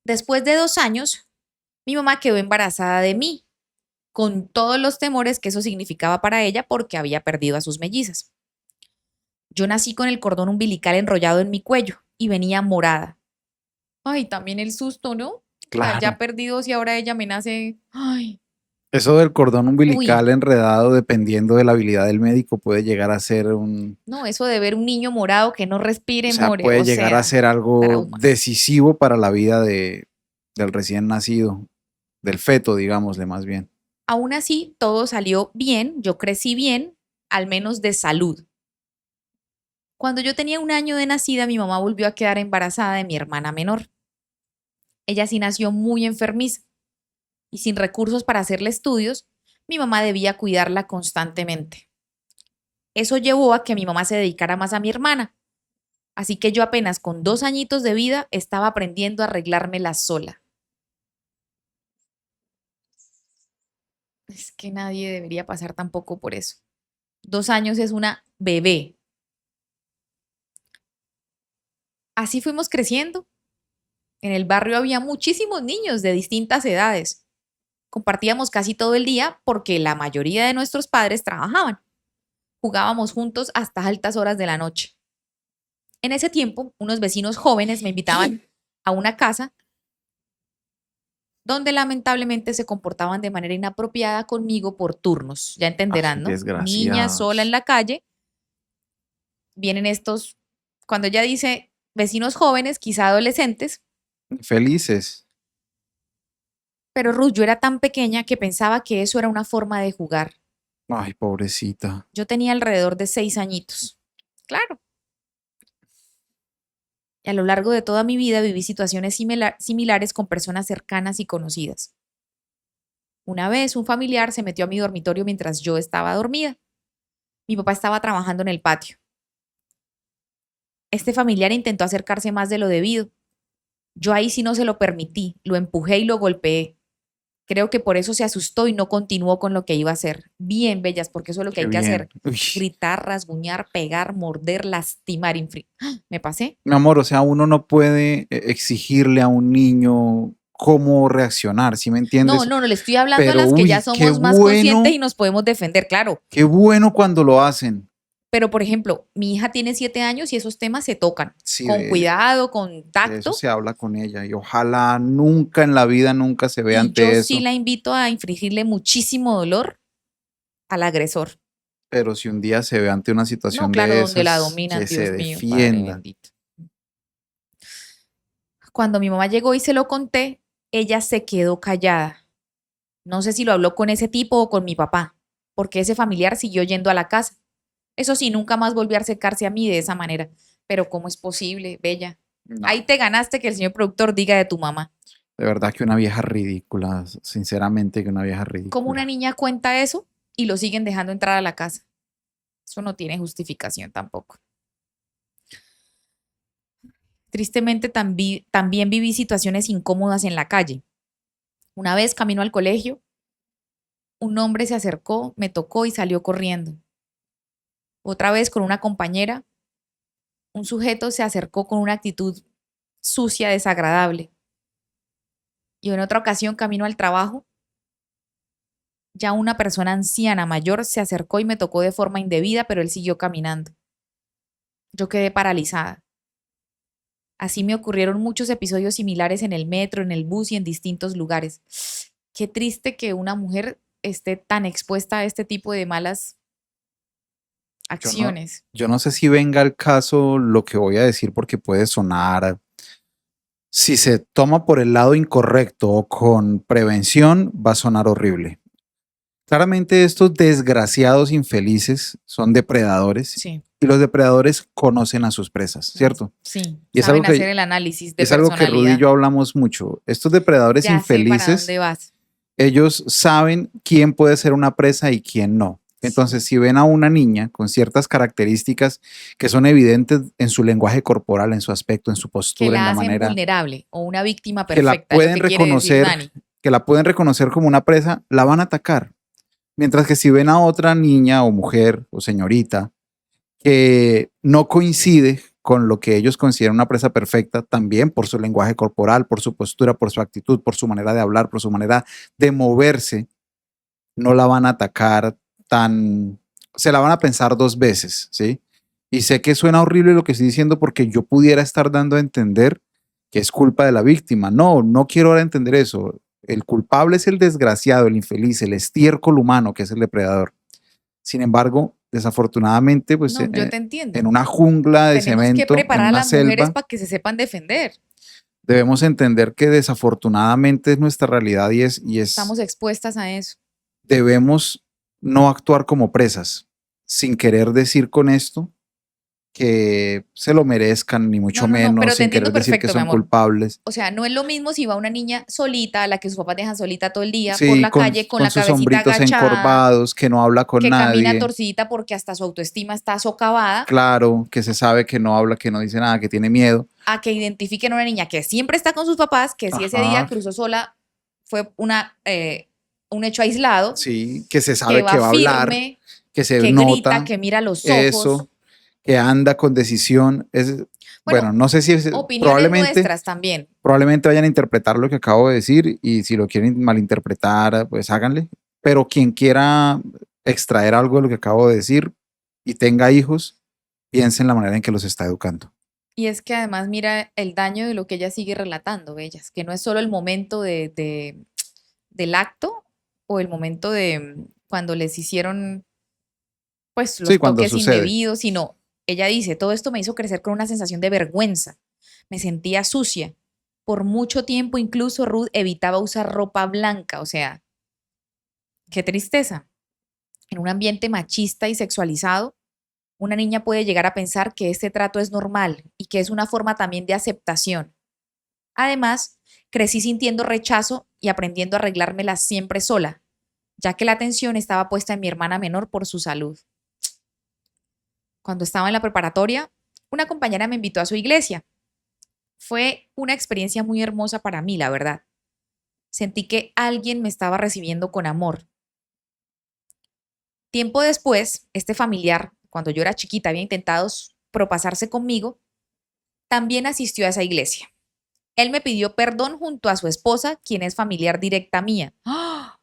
Después de 2 años, mi mamá quedó embarazada de mí, con todos los temores que eso significaba para ella porque había perdido a sus mellizas. Yo nací con el cordón umbilical enrollado en mi cuello y venía morada. Ay, también el susto, ¿no? Claro. Ya perdidos y ahora ella me nace. Ay, Eso del cordón umbilical uy, enredado, dependiendo de la habilidad del médico, puede llegar a ser no, eso de ver un niño morado que no respire, o sea, more, puede o llegar a sea, ser algo trauma. decisivo para la vida del recién nacido, del feto, digámosle más bien. Aún así, todo salió bien, yo crecí bien, al menos de salud. Cuando yo tenía 1 año de nacida, mi mamá volvió a quedar embarazada de mi hermana menor. Ella sí nació muy enfermiza y sin recursos para hacerle estudios, mi mamá debía cuidarla constantemente. Eso llevó a que mi mamá se dedicara más a mi hermana, Así que yo apenas con 2 añitos de vida estaba aprendiendo a arreglármela sola. Es que nadie debería pasar tampoco por eso. 2 años es una bebé. Así fuimos creciendo. En el barrio había muchísimos niños de distintas edades. Compartíamos casi todo el día porque la mayoría de nuestros padres trabajaban. Jugábamos juntos hasta altas horas de la noche. En ese tiempo, unos vecinos jóvenes me invitaban a una casa donde lamentablemente se comportaban de manera inapropiada conmigo por turnos. Ya entenderán, Ay, ¿no? Niña sola en desgraciados. la calle. Vienen estos, cuando ella dice vecinos jóvenes, quizá adolescentes, Felices. pero Ruth, yo era tan pequeña que pensaba que eso era una forma de jugar. Ay, pobrecita. Yo tenía alrededor de 6 añitos. Claro. Y a lo largo de toda mi vida viví situaciones similares con personas cercanas y conocidas. Una vez un familiar se metió a mi dormitorio mientras yo estaba dormida. Mi papá estaba trabajando en el patio. Este familiar intentó acercarse más de lo debido. Yo ahí sí no se lo permití, lo empujé y lo golpeé. Creo que por eso se asustó y no continuó con lo que iba a hacer. Bien, bellas, porque eso es lo que Qué hay que hacer. bien. Uy. Gritar, rasguñar, pegar, morder, lastimar, ¿Me pasé? Mi amor, o sea, uno no puede exigirle a un niño cómo reaccionar, ¿sí me No, entiendes? no, no, le estoy hablando a Pero las que ya uy, somos más conscientes y nos podemos defender, claro. qué bueno cuando lo hacen. Pero, por ejemplo, mi hija tiene 7 años y esos temas se tocan Sí, con cuidado, con de eso tacto. se habla con ella y ojalá nunca en la vida, nunca se vea Y yo ante sí eso. la invito a infligirle muchísimo dolor al agresor. Pero si un día se ve ante una No, situación claro, de donde la esas, que dominan, se Dios mío, Padre defienda. bendito. Cuando mi mamá llegó y se lo conté, ella se quedó callada. No sé si lo habló con ese tipo o con mi papá, porque ese familiar siguió yendo a la casa. Eso sí, nunca más volvió a acercarse a mí de esa manera. Pero ¿cómo es posible, Bella? Ahí No, te ganaste que el señor productor diga de tu mamá. de verdad que una vieja ridícula, sinceramente que una vieja ¿Cómo una ridícula. niña cuenta eso y lo siguen dejando entrar a la casa? Eso no tiene justificación tampoco. Tristemente también viví situaciones incómodas en la calle. Una vez camino al colegio, un hombre se acercó, me tocó y salió corriendo. Otra vez con una compañera, un sujeto se acercó con una actitud sucia, desagradable. Y en otra ocasión, camino al trabajo, ya una persona anciana mayor se acercó y me tocó de forma indebida, pero él siguió caminando. Yo quedé paralizada. Así me ocurrieron muchos episodios similares en el metro, en el bus y en distintos lugares. Qué triste que una mujer esté tan expuesta a este tipo de malas Yo no, acciones. yo no sé si venga al caso lo que voy a decir porque puede sonar, si se toma por el lado incorrecto o con prevención, va a sonar horrible. Claramente estos desgraciados infelices son depredadores Sí, y los depredadores conocen a sus presas, ¿cierto? sí. Y es algo Saben hacer que, el análisis de es algo que Rudy y personalidad. yo hablamos mucho. Estos depredadores Ya sé para infelices, dónde vas. ellos saben quién puede ser una presa y quién no. Entonces, Sí. si ven a una niña con ciertas características que son evidentes en su lenguaje corporal, en su aspecto, en su Que postura, en la la hacen manera vulnerable o una víctima que la perfecta, es lo pueden que quiere decir reconocer, Dani. como una presa, la van a atacar. Mientras que si ven a otra niña o mujer o señorita que no coincide con lo que ellos consideran una presa perfecta, también por su lenguaje corporal, por su postura, por su actitud, por su manera de hablar, por su manera de moverse, no la van a atacar tan, se la van a pensar 2 veces, ¿sí? Y sé que suena horrible lo que estoy diciendo porque yo pudiera estar dando a entender que es culpa de la víctima. No, no quiero ahora entender eso. El culpable es el desgraciado, el infeliz, el estiércol humano que es el depredador. Sin embargo, desafortunadamente, pues No, yo te en entiendo. una jungla de Tenemos que cemento, en preparar a una las mujeres selva, para que se sepan defender. debemos entender que desafortunadamente es nuestra realidad Estamos expuestas a eso. debemos no actuar como presas, sin querer decir con esto que se lo merezcan, ni mucho No, pero menos, te sin entiendo querer decir que perfecto, mi son amor. culpables. O sea, no es lo mismo si va una niña solita, a la que sus papás dejan solita todo el día, por Sí, la calle con con la sus cabecita hombritos agachada, encorvados, que no habla con que camina nadie. torcidita porque hasta su autoestima está socavada, Claro, que se sabe que no habla, que no dice nada, que tiene miedo. a que identifiquen a una niña que siempre está con sus papás, que si ese día Ajá, cruzó sola fue un hecho aislado, sí, que se que sabe que va va a hablar, firme, que se que grita, nota que mira a los ojos. eso, que anda con decisión. Bueno, Bueno, no sé si opiniones probablemente, nuestras también. probablemente vayan a interpretar lo que acabo de decir y si lo quieren malinterpretar, pues háganle. Pero quien quiera extraer algo de lo que acabo de decir y tenga hijos, piense en la manera en que los está educando. Y es que además mira el daño de lo que ella sigue relatando, Bellas, que no es solo el momento del acto o el momento de cuando les hicieron pues Sí, los cuando toques sucede. indebidos, sino ella dice, todo esto me hizo crecer con una sensación de vergüenza. Me sentía sucia. Por mucho tiempo incluso Ruth evitaba usar ropa blanca, o sea, qué tristeza. En un ambiente machista y sexualizado, una niña puede llegar a pensar que este trato es normal y que es una forma también de aceptación. Además, crecí sintiendo rechazo y aprendiendo a arreglármela siempre sola, ya que la atención estaba puesta en mi hermana menor por su salud. Cuando estaba en la preparatoria, una compañera me invitó a su iglesia. Fue una experiencia muy hermosa para mí, la verdad. Sentí que alguien me estaba recibiendo con amor. Tiempo después, este familiar, cuando yo era chiquita, había intentado propasarse conmigo, también asistió a esa iglesia. Él me pidió perdón junto a su esposa, quien es familiar directa mía. ¡Ah!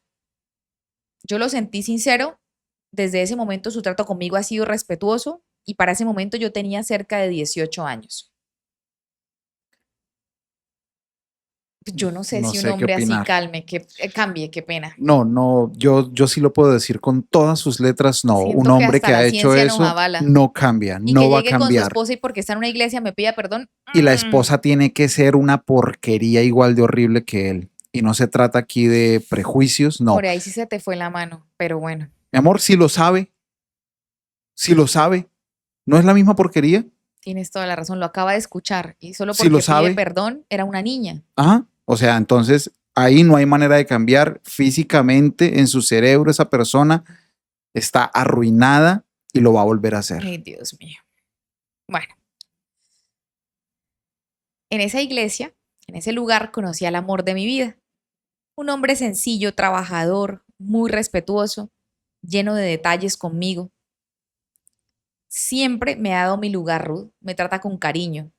Yo lo sentí sincero. Desde ese momento su trato conmigo ha sido respetuoso y para ese momento yo tenía cerca de 18 años. Yo no sé No si un sé qué hombre así opinar. cambie, qué pena. No, no, yo sí lo puedo decir con todas sus letras, no, un Siento que hombre hasta que ha la hecho ciencia nos eso avala. no cambia, Y que no va a llegue con su cambiar. esposa y porque está en una iglesia me pida perdón. Y la esposa tiene que ser una porquería igual de horrible que él. Y no se trata aquí de prejuicios, no. Por ahí sí se te fue la mano, pero bueno, Mi amor, si lo sabe, ¿no es la misma porquería? tienes toda la razón, lo acaba de escuchar y solo Si lo porque pide sabe, perdón era una niña. ajá. O sea, entonces ahí no hay manera de cambiar físicamente en su cerebro. Esa persona está arruinada y lo va a volver a hacer. Ay, Dios mío. Bueno, en esa iglesia, en ese lugar, conocí al amor de mi vida. Un hombre sencillo, trabajador, muy respetuoso, lleno de detalles conmigo. Siempre me ha dado mi lugar, Ruth. Me trata con cariño.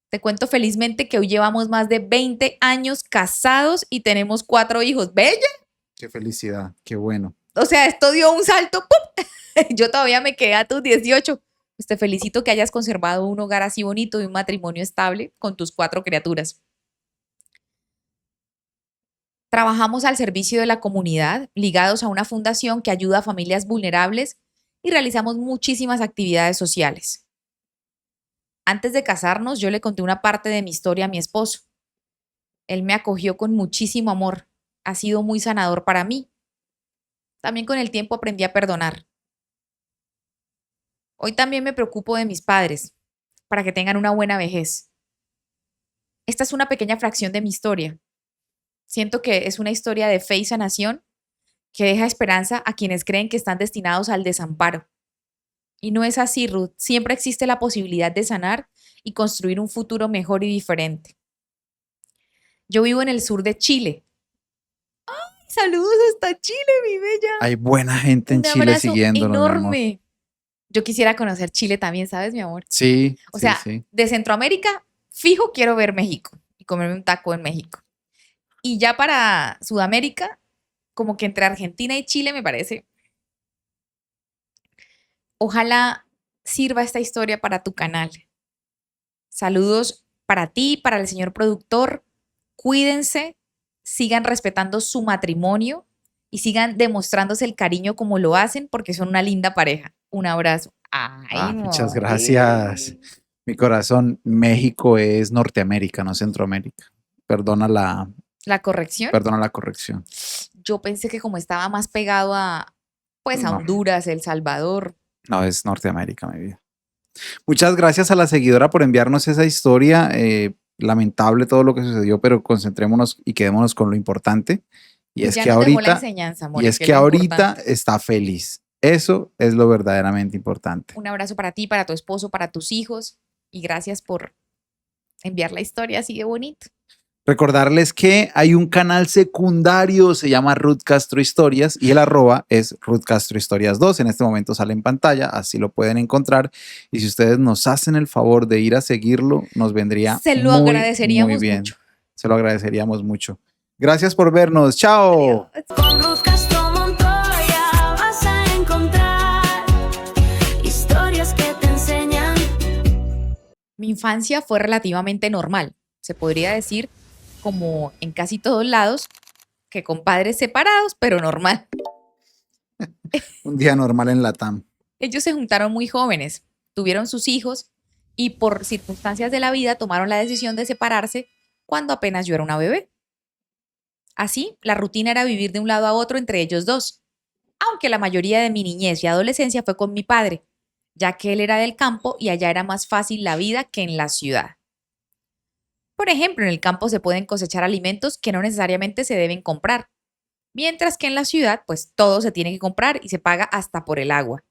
Te cuento felizmente que hoy llevamos más de 20 años casados y tenemos 4 hijos. ¡Bella! Qué felicidad, qué bueno. O sea, esto dio un salto. ¡Pum! Yo todavía me quedé a tus 18. Pues te felicito que hayas conservado un hogar así bonito y un matrimonio estable con tus 4 criaturas. Trabajamos al servicio de la comunidad, ligados a una fundación que ayuda a familias vulnerables y realizamos muchísimas actividades sociales. Antes de casarnos, yo le conté una parte de mi historia a mi esposo. Él me acogió con muchísimo amor. Ha sido muy sanador para mí. También con el tiempo aprendí a perdonar. Hoy también me preocupo de mis padres, para que tengan una buena vejez. Esta es una pequeña fracción de mi historia. Siento que es una historia de fe y sanación que deja esperanza a quienes creen que están destinados al desamparo. Y no es así, Ruth. Siempre existe la posibilidad de sanar y construir un futuro mejor y diferente. Yo vivo en el sur de Chile. Saludos hasta Chile, mi bella. Hay buena gente en Un Chile abrazo siguiéndonos, mi amor. enorme. Yo quisiera conocer Chile también, ¿sabes, mi amor? Sí, O sí, sea, sí. de Centroamérica, fijo quiero ver México y comerme un taco en México. Y ya para Sudamérica, como que entre Argentina y Chile me parece. Ojalá sirva esta historia para tu canal. Saludos para ti, para el señor productor. Cuídense, sigan respetando su matrimonio y sigan demostrándose el cariño como lo hacen porque son una linda pareja. Un abrazo. Ay, Muchas more. gracias. Mi corazón, México es Norteamérica, no Centroamérica. Perdona la, La corrección. perdona la corrección. Yo pensé que como estaba más pegado a, pues, a No, Honduras, El Salvador. no es Norteamérica, mi vida. Muchas gracias a la seguidora por enviarnos esa historia. Lamentable todo lo que sucedió, pero concentrémonos y quedémonos con lo importante. Y es Ya que nos dejó la ahorita, enseñanza, y More, es que es que lo ahorita importante. está feliz. Eso es lo verdaderamente importante. Un abrazo para ti, para tu esposo, para tus hijos y gracias por enviar la historia así de bonito. Recordarles que hay un canal secundario, se llama Ruth Castro Historias y el @es Ruth Castro Historias 2. En este momento sale en pantalla, así lo pueden encontrar. Y si ustedes nos hacen el favor de ir a seguirlo, nos vendría Se lo muy, muy agradeceríamos bien. mucho. Se lo agradeceríamos mucho. Gracias por vernos. Chao. Adiós. Con Ruth Castro Montoya vas a encontrar historias que te enseñan. Mi infancia fue relativamente normal. Se podría decir, como en casi todos lados, que con padres separados, pero normal. Un día normal en Latam. Ellos se juntaron muy jóvenes, tuvieron sus hijos y por circunstancias de la vida tomaron la decisión de separarse cuando apenas yo era una bebé. Así, la rutina era vivir de un lado a otro entre ellos dos, aunque la mayoría de mi niñez y adolescencia fue con mi padre, ya que él era del campo y allá era más fácil la vida que en la ciudad. Por ejemplo, en el campo se pueden cosechar alimentos que no necesariamente se deben comprar, mientras que en la ciudad, pues todo se tiene que comprar y se paga hasta por el agua.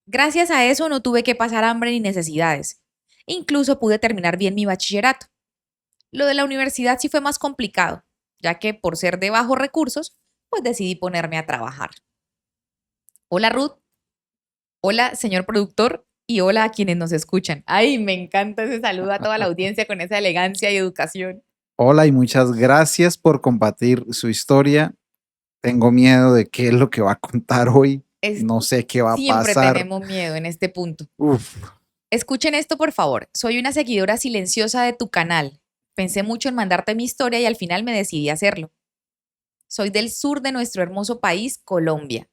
Gracias a eso no tuve que pasar hambre ni necesidades. Incluso pude terminar bien mi bachillerato. Lo de la universidad sí fue más complicado, ya que por ser de bajos recursos, pues decidí ponerme a trabajar. Hola Ruth, hola señor productor y hola a quienes nos escuchan. Ay, me encanta ese saludo a toda la audiencia con esa elegancia y educación. Hola y muchas gracias por compartir su historia. Tengo miedo de qué es lo que va a contar hoy. Es, No sé qué va a siempre pasar. tenemos miedo en este punto. Uf. Escuchen esto, por favor. Soy una seguidora silenciosa de tu canal. Pensé mucho en mandarte mi historia y al final me decidí a hacerlo. Soy del sur de nuestro hermoso país, Colombia.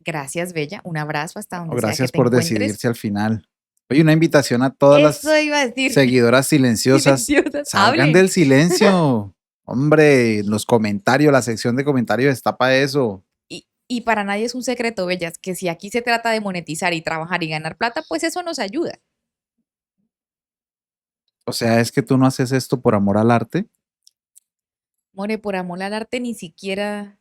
Gracias, Bella. Un abrazo hasta donde sea que Gracias te por encuentres. decidirse al final. Oye, una invitación a todas Eso las iba a decir. seguidoras silenciosas. Silenciosas. Salgan Hablen. del silencio. Hombre, los comentarios, la sección de comentarios está para eso. Y para nadie es un secreto, Bellas, que si aquí se trata de monetizar y trabajar y ganar plata, pues eso nos ayuda. O sea, es que tú no haces esto por amor al arte. More, por amor al arte ni siquiera.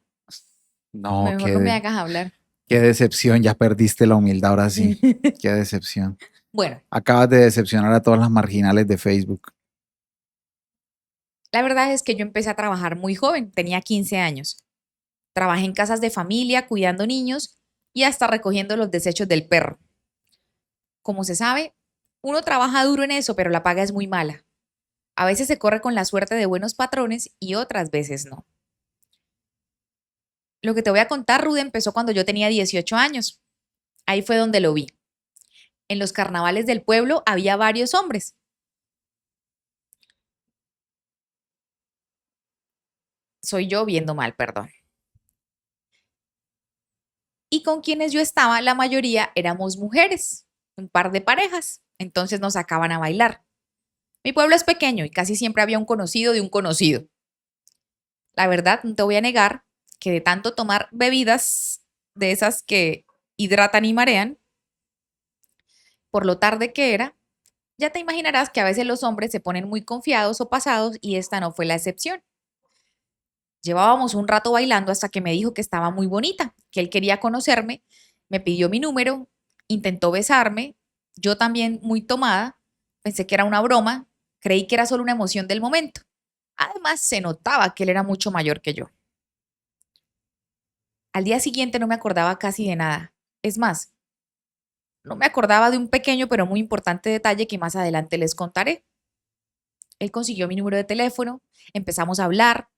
No, Mejor no me hagas hablar. qué decepción. Ya perdiste la humildad ahora sí. Qué decepción. Bueno, Acabas de decepcionar a todas las marginales de Facebook. la verdad es que yo empecé a trabajar muy joven, tenía 15 años. Trabajé en casas de familia, cuidando niños y hasta recogiendo los desechos del perro. Como se sabe, uno trabaja duro en eso, pero la paga es muy mala. A veces se corre con la suerte de buenos patrones y otras veces no. Lo que te voy a contar, Rude, empezó cuando yo tenía 18 años. Ahí fue donde lo vi. En los carnavales del pueblo había varios hombres. Soy yo viendo mal, perdón. Y con quienes yo estaba, la mayoría éramos mujeres, un par de parejas. Entonces nos sacaban a bailar. Mi pueblo es pequeño y casi siempre había un conocido de un conocido. La verdad, no te voy a negar que de tanto tomar bebidas de esas que hidratan y marean, por lo tarde que era, ya te imaginarás que a veces los hombres se ponen muy confiados o pasados y esta no fue la excepción. Llevábamos un rato bailando hasta que me dijo que estaba muy bonita, que él quería conocerme, me pidió mi número, intentó besarme, yo también muy tomada, pensé que era una broma, creí que era solo una emoción del momento. Además, se notaba que él era mucho mayor que yo. Al día siguiente no me acordaba casi de nada. Es más, no me acordaba de un pequeño pero muy importante detalle que más adelante les contaré. Él consiguió mi número de teléfono, empezamos a hablar.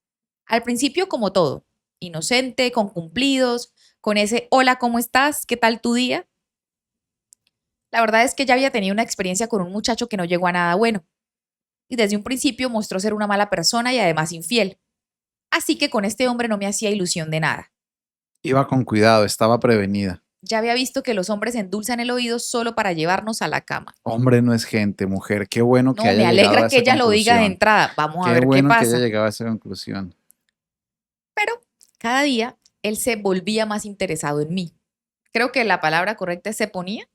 Al principio, como todo, inocente, con cumplidos, con ese hola, ¿cómo estás? ¿Qué tal tu día? La verdad es que ya había tenido una experiencia con un muchacho que no llegó a nada bueno. Y desde un principio mostró ser una mala persona y además infiel. Así que con este hombre no me hacía ilusión de nada. Iba con cuidado, estaba prevenida. Ya había visto que los hombres endulzan el oído solo para llevarnos a la cama. Hombre no es gente, mujer. Qué bueno que No, me haya llegado a alegra que esa ella lo diga de conclusión. entrada. Vamos a Qué ver qué bueno que haya pasa. llegado a esa conclusión. Pero cada día él se volvía más interesado en mí. Creo que la palabra correcta es se ponía.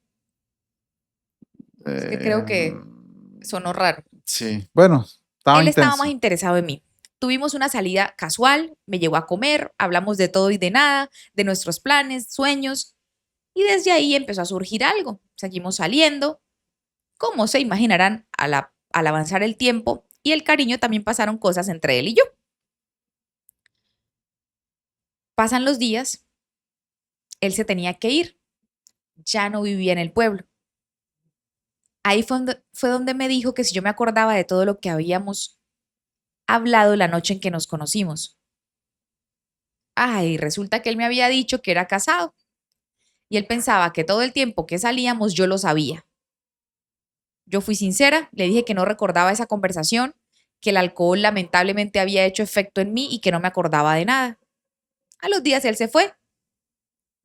Es que creo que sonó raro. Sí, bueno, estaba Él estaba más intenso. interesado en mí. Tuvimos una salida casual, me llevó a comer, hablamos de todo y de nada, de nuestros planes, sueños, y desde ahí empezó a surgir algo. Seguimos saliendo. Como se imaginarán, al avanzar el tiempo y el cariño también pasaron cosas entre él y yo. Pasan los días, él se tenía que ir, ya no vivía en el pueblo. Ahí fue donde me dijo que si yo me acordaba de todo lo que habíamos hablado la noche en que nos conocimos. Ay, resulta que él me había dicho que era casado y él pensaba que todo el tiempo que salíamos yo lo sabía. Yo fui sincera, le dije que no recordaba esa conversación, que el alcohol lamentablemente había hecho efecto en mí y que no me acordaba de nada. A los días él se fue.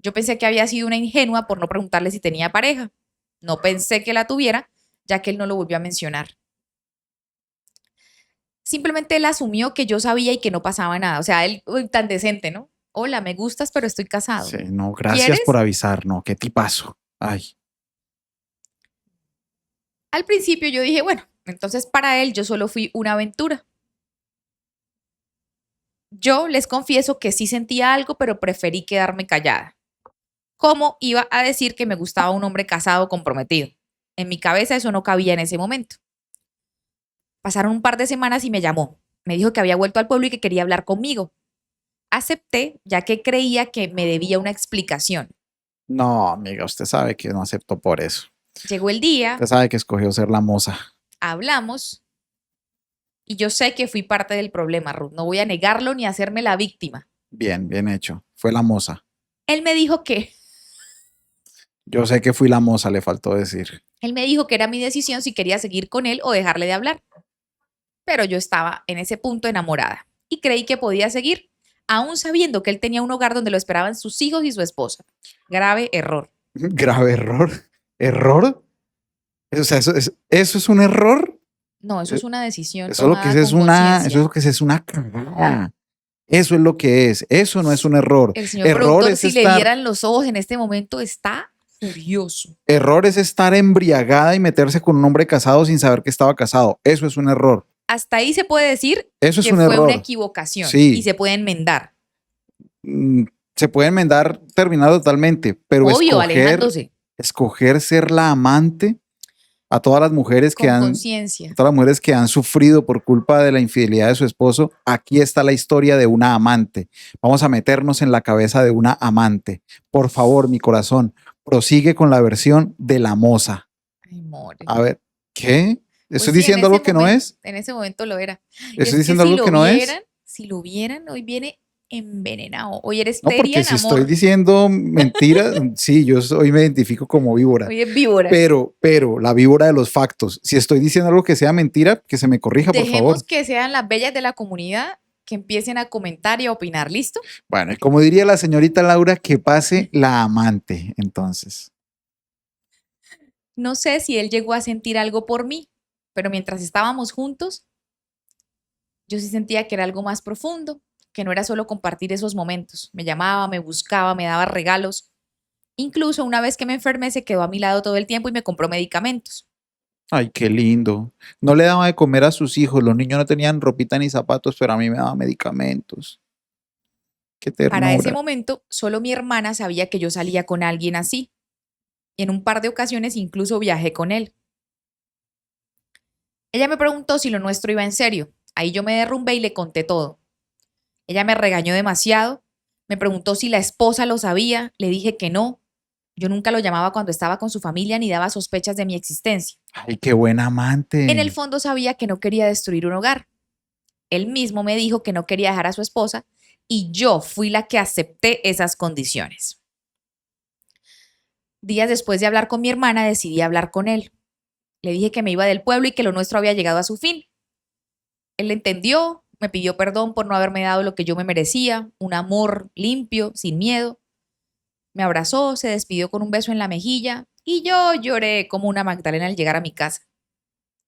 Yo pensé que había sido una ingenua por no preguntarle si tenía pareja. No pensé que la tuviera, ya que él no lo volvió a mencionar. Simplemente él asumió que yo sabía y que no pasaba nada. O sea, él uy, tan decente, ¿no? Hola, me gustas, pero estoy casado. Sí, no, gracias ¿Quieres? por avisar, no, qué tipazo. Ay, Al principio yo dije, bueno, entonces para él yo solo fui una aventura. Yo les confieso que sí sentía algo, pero preferí quedarme callada. ¿Cómo iba a decir que me gustaba un hombre casado comprometido? En mi cabeza eso no cabía en ese momento. Pasaron un par de semanas y me llamó. Me dijo que había vuelto al pueblo y que quería hablar conmigo. Acepté, ya que creía que me debía una explicación. no, amiga, usted sabe que no aceptó por eso. Llegó el día, Usted sabe que escogió ser la moza. hablamos y yo sé que fui parte del problema, Ruth. No voy a negarlo ni hacerme la víctima. Bien, bien hecho. Fue la moza. Él me dijo que Yo sé que fui la moza, le faltó decir. Él me dijo que era mi decisión si quería seguir con él o dejarle de hablar. Pero yo estaba en ese punto enamorada y creí que podía seguir, aún sabiendo que él tenía un hogar donde lo esperaban sus hijos y su esposa. Grave error. Grave error. ¿Error? O sea, eso es un error. No, eso Eh, es una decisión Eso es lo que tomada es con una, eso es conciencia. lo que es una cagada. Eso es lo que es. Eso no es un error. El señor Error productor, es si le estar, vieran los ojos en este momento, está furioso. error es estar embriagada y meterse con un hombre casado sin saber que estaba casado. Eso es un error. Hasta ahí se puede decir Eso es que un fue una error. equivocación y Sí. se puede enmendar. Se puede enmendar terminado totalmente, pero Obvio, alejándose escoger ser la amante a todas las mujeres que con han, conciencia. a todas las mujeres que han sufrido por culpa de la infidelidad de su esposo, aquí está la historia de una amante. Vamos a meternos en la cabeza de una amante. Por favor, mi corazón, prosigue con la versión de la moza. Ay, more. A ver, ¿qué? Pues ¿Estoy sí, diciendo algo que no es? en ese momento lo era. ¿Estoy Es que diciendo algo que no es? si lo vieran, hoy viene envenenado. Hoy eres No, teria porque en si estoy amor. diciendo mentiras, sí, hoy me identifico como víbora. Hoy es víbora. Pero la víbora de los factos. Si estoy diciendo algo que sea mentira, que se me corrija, por favor. Dejemos que sean las bellas de la comunidad que empiecen a comentar y a opinar. ¿Listo? Bueno, y como diría la señorita Laura, que pase la amante, entonces. No sé si él llegó a sentir algo por mí, pero mientras estábamos juntos, yo sí sentía que era algo más profundo, que no era solo compartir esos momentos. Me llamaba, me buscaba, me daba regalos. Incluso una vez que me enfermé, se quedó a mi lado todo el tiempo y me compró medicamentos. Ay, qué lindo. No le daba de comer a sus hijos. Los niños no tenían ropita ni zapatos, pero a mí me daba medicamentos. Qué Para ese ternura. momento, solo mi hermana sabía que yo salía con alguien así. Y en un par de ocasiones incluso viajé con él. Ella me preguntó si lo nuestro iba en serio. Ahí yo me derrumbé y le conté todo. Ella me regañó demasiado. Me preguntó si la esposa lo sabía. Le dije que no. Yo nunca lo llamaba cuando estaba con su familia ni daba sospechas de mi existencia. Ay, qué buen amante. En el fondo sabía que no quería destruir un hogar. Él mismo me dijo que no quería dejar a su esposa y yo fui la que acepté esas condiciones. Días después de hablar con mi hermana, decidí hablar con él. Le dije que me iba del pueblo y que lo nuestro había llegado a su fin. Él entendió, me pidió perdón por no haberme dado lo que yo me merecía, un amor limpio, sin miedo. Me abrazó, se despidió con un beso en la mejilla y yo lloré como una Magdalena al llegar a mi casa.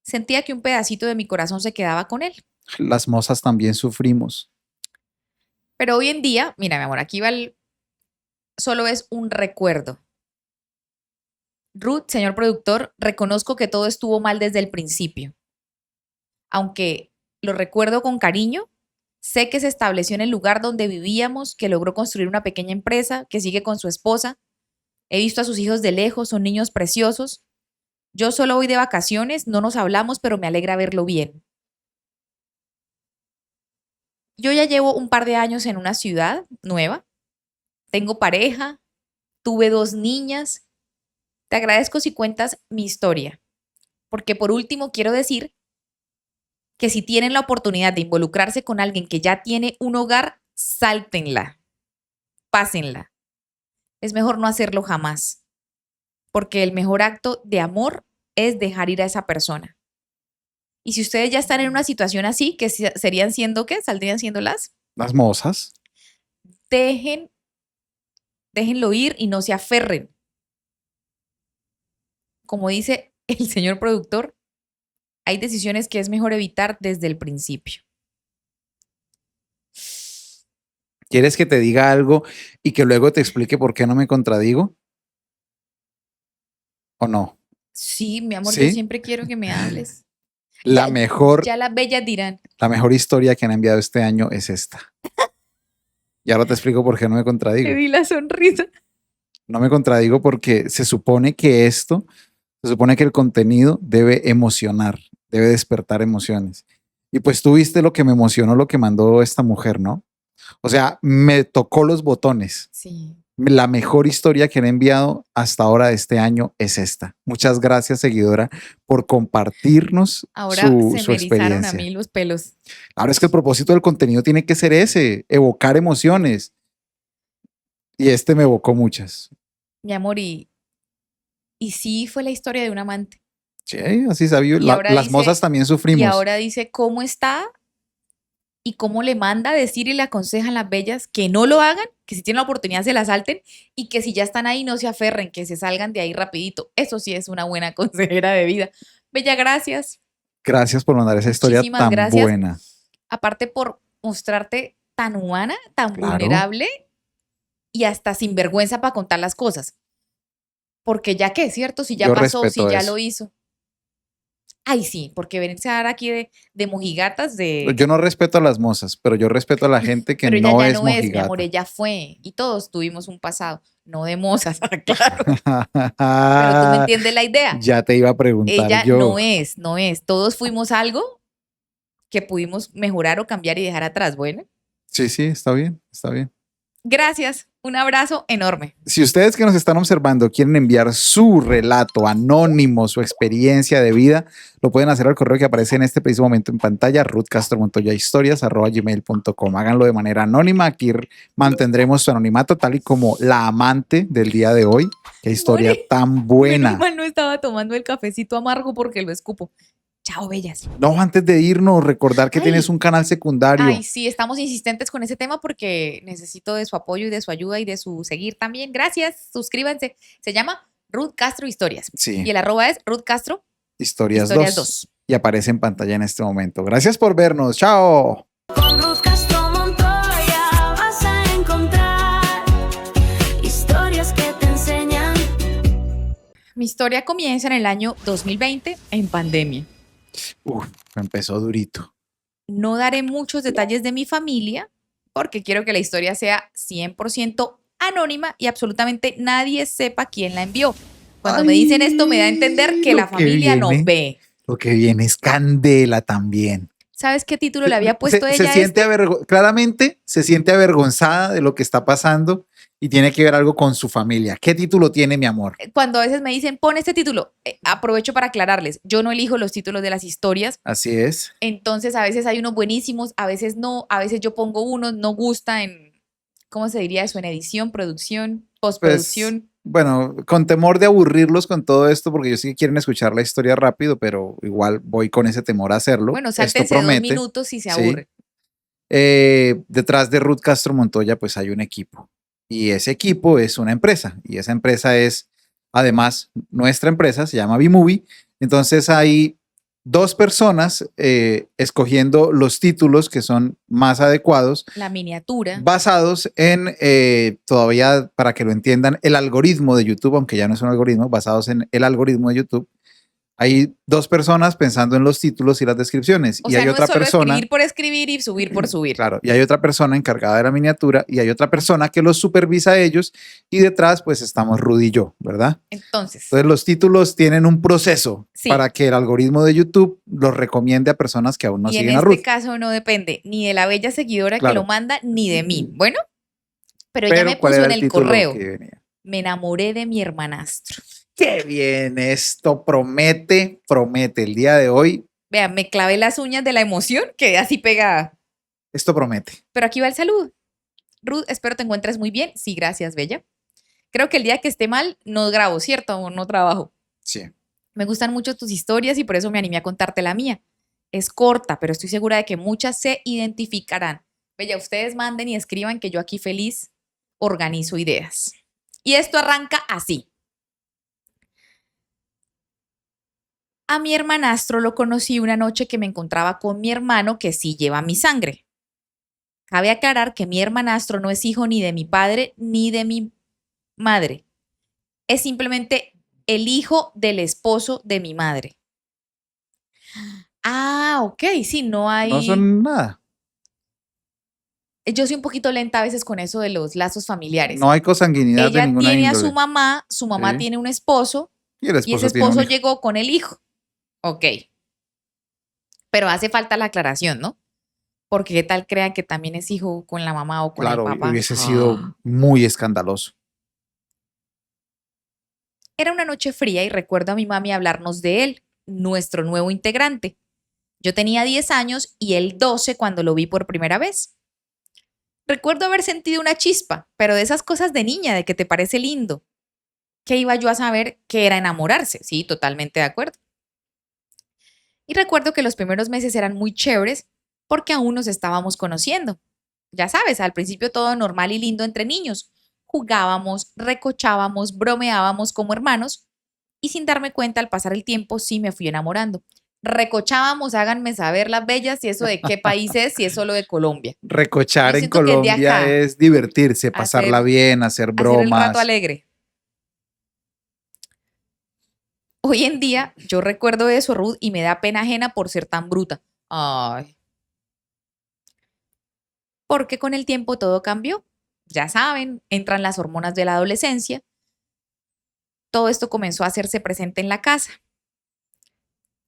Sentía que un pedacito de mi corazón se quedaba con él. Las mozas también sufrimos. Pero hoy en día, mira, mi amor, solo es un recuerdo. Ruth, señor productor, reconozco que todo estuvo mal desde el principio. Aunque lo recuerdo con cariño, sé que se estableció en el lugar donde vivíamos, que logró construir una pequeña empresa, que sigue con su esposa. He visto a sus hijos de lejos, son niños preciosos. Yo solo voy de vacaciones, no nos hablamos, pero me alegra verlo bien. Yo ya llevo un par de años en una ciudad nueva. Tengo pareja, tuve 2 niñas. Te agradezco si cuentas mi historia, porque por último quiero decir que si tienen la oportunidad de involucrarse con alguien que ya tiene un hogar, sáltenla, pásenla. Es mejor no hacerlo jamás, porque el mejor acto de amor es dejar ir a esa persona. Y si ustedes ya están en una situación así, que serían siendo, ¿qué? Saldrían siendo Las mozas. déjenlo ir y no se aferren. Como dice el señor productor, hay decisiones que es mejor evitar desde el principio. ¿Quieres que te diga algo y que luego te explique por qué no me contradigo? ¿O no? Sí, mi amor, yo ¿Sí? siempre quiero que me hables. La Ya- mejor, Ya las bellas dirán. la mejor historia que han enviado este año es esta. Y ahora te explico por qué no me Te contradigo. vi la sonrisa. No me contradigo porque se supone que el contenido debe emocionar, debe despertar emociones. Y pues tú viste lo que me emocionó, lo que mandó esta mujer, ¿no? O sea, me tocó los botones. Sí. La mejor historia que han enviado hasta ahora de este año es esta. Muchas gracias, seguidora, por compartirnos Ahora su se me erizaron a experiencia. mí los pelos. Ahora es que el propósito del contenido tiene que ser ese, evocar emociones. Y este me evocó muchas. Mi amor, y sí fue la historia de un amante. Sí, así sabía. Y ahora Las dice- mozas también Y sufrimos. ahora dice cómo está y cómo le manda a decir y le aconsejan las bellas que no lo hagan, que si tienen la oportunidad se la salten y que si ya están ahí no se aferren, que se salgan de ahí rapidito. Eso sí es una buena consejera de vida. Bella, gracias. Gracias por mandar esa historia Muchísimas tan gracias. buena. Aparte por mostrarte tan humana, tan Claro. vulnerable y hasta sin vergüenza para contar las cosas. Porque ya que, ¿cierto? Si ya Yo pasó, si respeto ya eso. lo hizo. Ay, sí, porque venirse a dar aquí de mojigatas de... Yo no respeto a las mozas, pero yo respeto a la gente que Pero ella no ya es no es, mi mojigata. amor, ella fue. Y todos tuvimos un pasado, no de mozas, claro. Pero tú me entiendes la idea. Ya te iba a preguntar Ella yo. no es. Todos fuimos algo que pudimos mejorar o cambiar y dejar atrás. Bueno, Sí, sí, está bien, está bien. gracias. Un abrazo enorme. Si ustedes que nos están observando quieren enviar su relato anónimo, su experiencia de vida, lo pueden hacer al correo que aparece en este preciso momento en pantalla, ruthcastromontoyahistorias@gmail.com. Háganlo de manera anónima. Aquí mantendremos su anonimato tal y como la amante del día de hoy. Qué historia More, tan Menos buena. mal no estaba tomando el cafecito amargo porque lo escupo. Chao, bellas. No, antes de irnos, recordar que Ay. tienes un canal secundario. Ay, sí, estamos insistentes con ese tema porque necesito de su apoyo y de su ayuda y de su seguir también. Gracias, suscríbanse. Se llama Ruth Castro Historias. Sí. Y el arroba es Ruth Castro Historias Historias 2. 2. Y aparece en pantalla en este momento. Gracias por vernos. Chao. Con Ruth Castro Montoya vas a encontrar historias que te enseñan. Mi historia comienza en el año 2020 en pandemia. Uf, empezó durito. No daré muchos detalles de mi familia porque quiero que la historia sea 100% anónima y absolutamente nadie sepa quién la envió. Cuando me dicen esto me da a entender que Lo la que familia no viene. ve. Lo que viene es candela también. ¿Sabes qué título le había puesto se ella a siente claramente se siente avergonzada de lo que está pasando y tiene que ver algo con su familia. ¿Qué título tiene, mi amor? Cuando a veces me dicen, pon este título, aprovecho para aclararles, yo no elijo los títulos de las historias, Así es. entonces a veces hay unos buenísimos, a veces no, a veces yo pongo unos, no gusta en, ¿cómo se diría eso? En edición, producción, postproducción. Bueno, con temor de aburrirlos con todo esto, porque yo sé que quieren escuchar la historia rápido, pero igual voy con ese temor a hacerlo. Bueno, Esto sáltense 2 promete. minutos si se Sí. aburre. Detrás de Ruth Castro Montoya, pues hay un equipo. Y ese equipo es una empresa. Y esa empresa es, además, nuestra empresa, se llama B-Movie. Entonces hay dos personas escogiendo los títulos que son más adecuados, La miniatura. basados en, todavía para que lo entiendan, el algoritmo de YouTube, aunque ya no es un algoritmo, basados en el algoritmo de YouTube. Hay dos personas pensando en los títulos y las descripciones. O Y sea, hay no otra es solo persona, escribir por escribir y subir por subir. claro, y hay otra persona encargada de la miniatura y hay otra persona que los supervisa a ellos y detrás pues estamos Rudy y yo, ¿verdad? Entonces, Entonces los títulos tienen un proceso Sí. para que el algoritmo de YouTube los recomiende a personas que aún no y en siguen a este Ruth. caso no depende ni de la bella seguidora que Claro. lo manda, ni de mí. Bueno, pero ella Pero me ¿cuál puso era en el el título correo. que venía? Me enamoré de mi hermanastro. Qué bien, esto promete, promete. El día de hoy, Vean, me clavé las uñas de la emoción, quedé así pegada. esto promete. Pero aquí va el saludo. Ruth, espero te encuentres muy bien. Sí, gracias, bella. Creo que el día que esté mal, no grabo, ¿cierto? O no trabajo. Sí. Me gustan mucho tus historias y por eso me animé a contarte la mía. Es corta, pero estoy segura de que muchas se identificarán. Bella, ustedes manden y escriban que yo aquí feliz organizo ideas. Y esto arranca así. A mi hermanastro lo conocí una noche que me encontraba con mi hermano que sí lleva mi sangre. Cabe aclarar que mi hermanastro no es hijo ni de mi padre ni de mi madre. Es simplemente el hijo del esposo de mi madre. Ah, ok, sí, no hay... No son nada. Yo soy un poquito lenta a veces con eso de los lazos familiares. No hay consanguinidad de Ella ninguna tiene a índole. su mamá Sí. tiene un esposo Y el y ese esposo tiene un esposo hijo. llegó con el hijo. Ok. Pero hace falta la aclaración, ¿no? Porque qué tal crean que también es hijo con la mamá o con Claro, el papá. hubiese sido muy escandaloso. Era una noche fría y recuerdo a mi mami hablarnos de él, nuestro nuevo integrante. Yo tenía 10 años y él 12 cuando lo vi por primera vez. Recuerdo haber sentido una chispa, pero de esas cosas de niña, de que te parece lindo. ¿Qué iba yo a saber que era enamorarse? Sí, totalmente de acuerdo. Y recuerdo que los primeros meses eran muy chéveres porque aún nos estábamos conociendo. Ya sabes, al principio todo normal y lindo entre niños. Jugábamos, recochábamos, bromeábamos como hermanos y sin darme cuenta al pasar el tiempo sí me fui enamorando. Recochábamos, háganme saber las bellas si eso de qué país es, si es solo de Colombia. Recochar Yo en siento que es de Colombia acá. es divertirse, pasarla Hacer- bien, hacer Hacer el rato bromas. alegre. Hoy en día yo recuerdo eso, Ruth, y me da pena ajena por ser tan bruta. Ay. Porque con el tiempo todo cambió. Ya saben, entran las hormonas de la adolescencia. Todo esto comenzó a hacerse presente en la casa.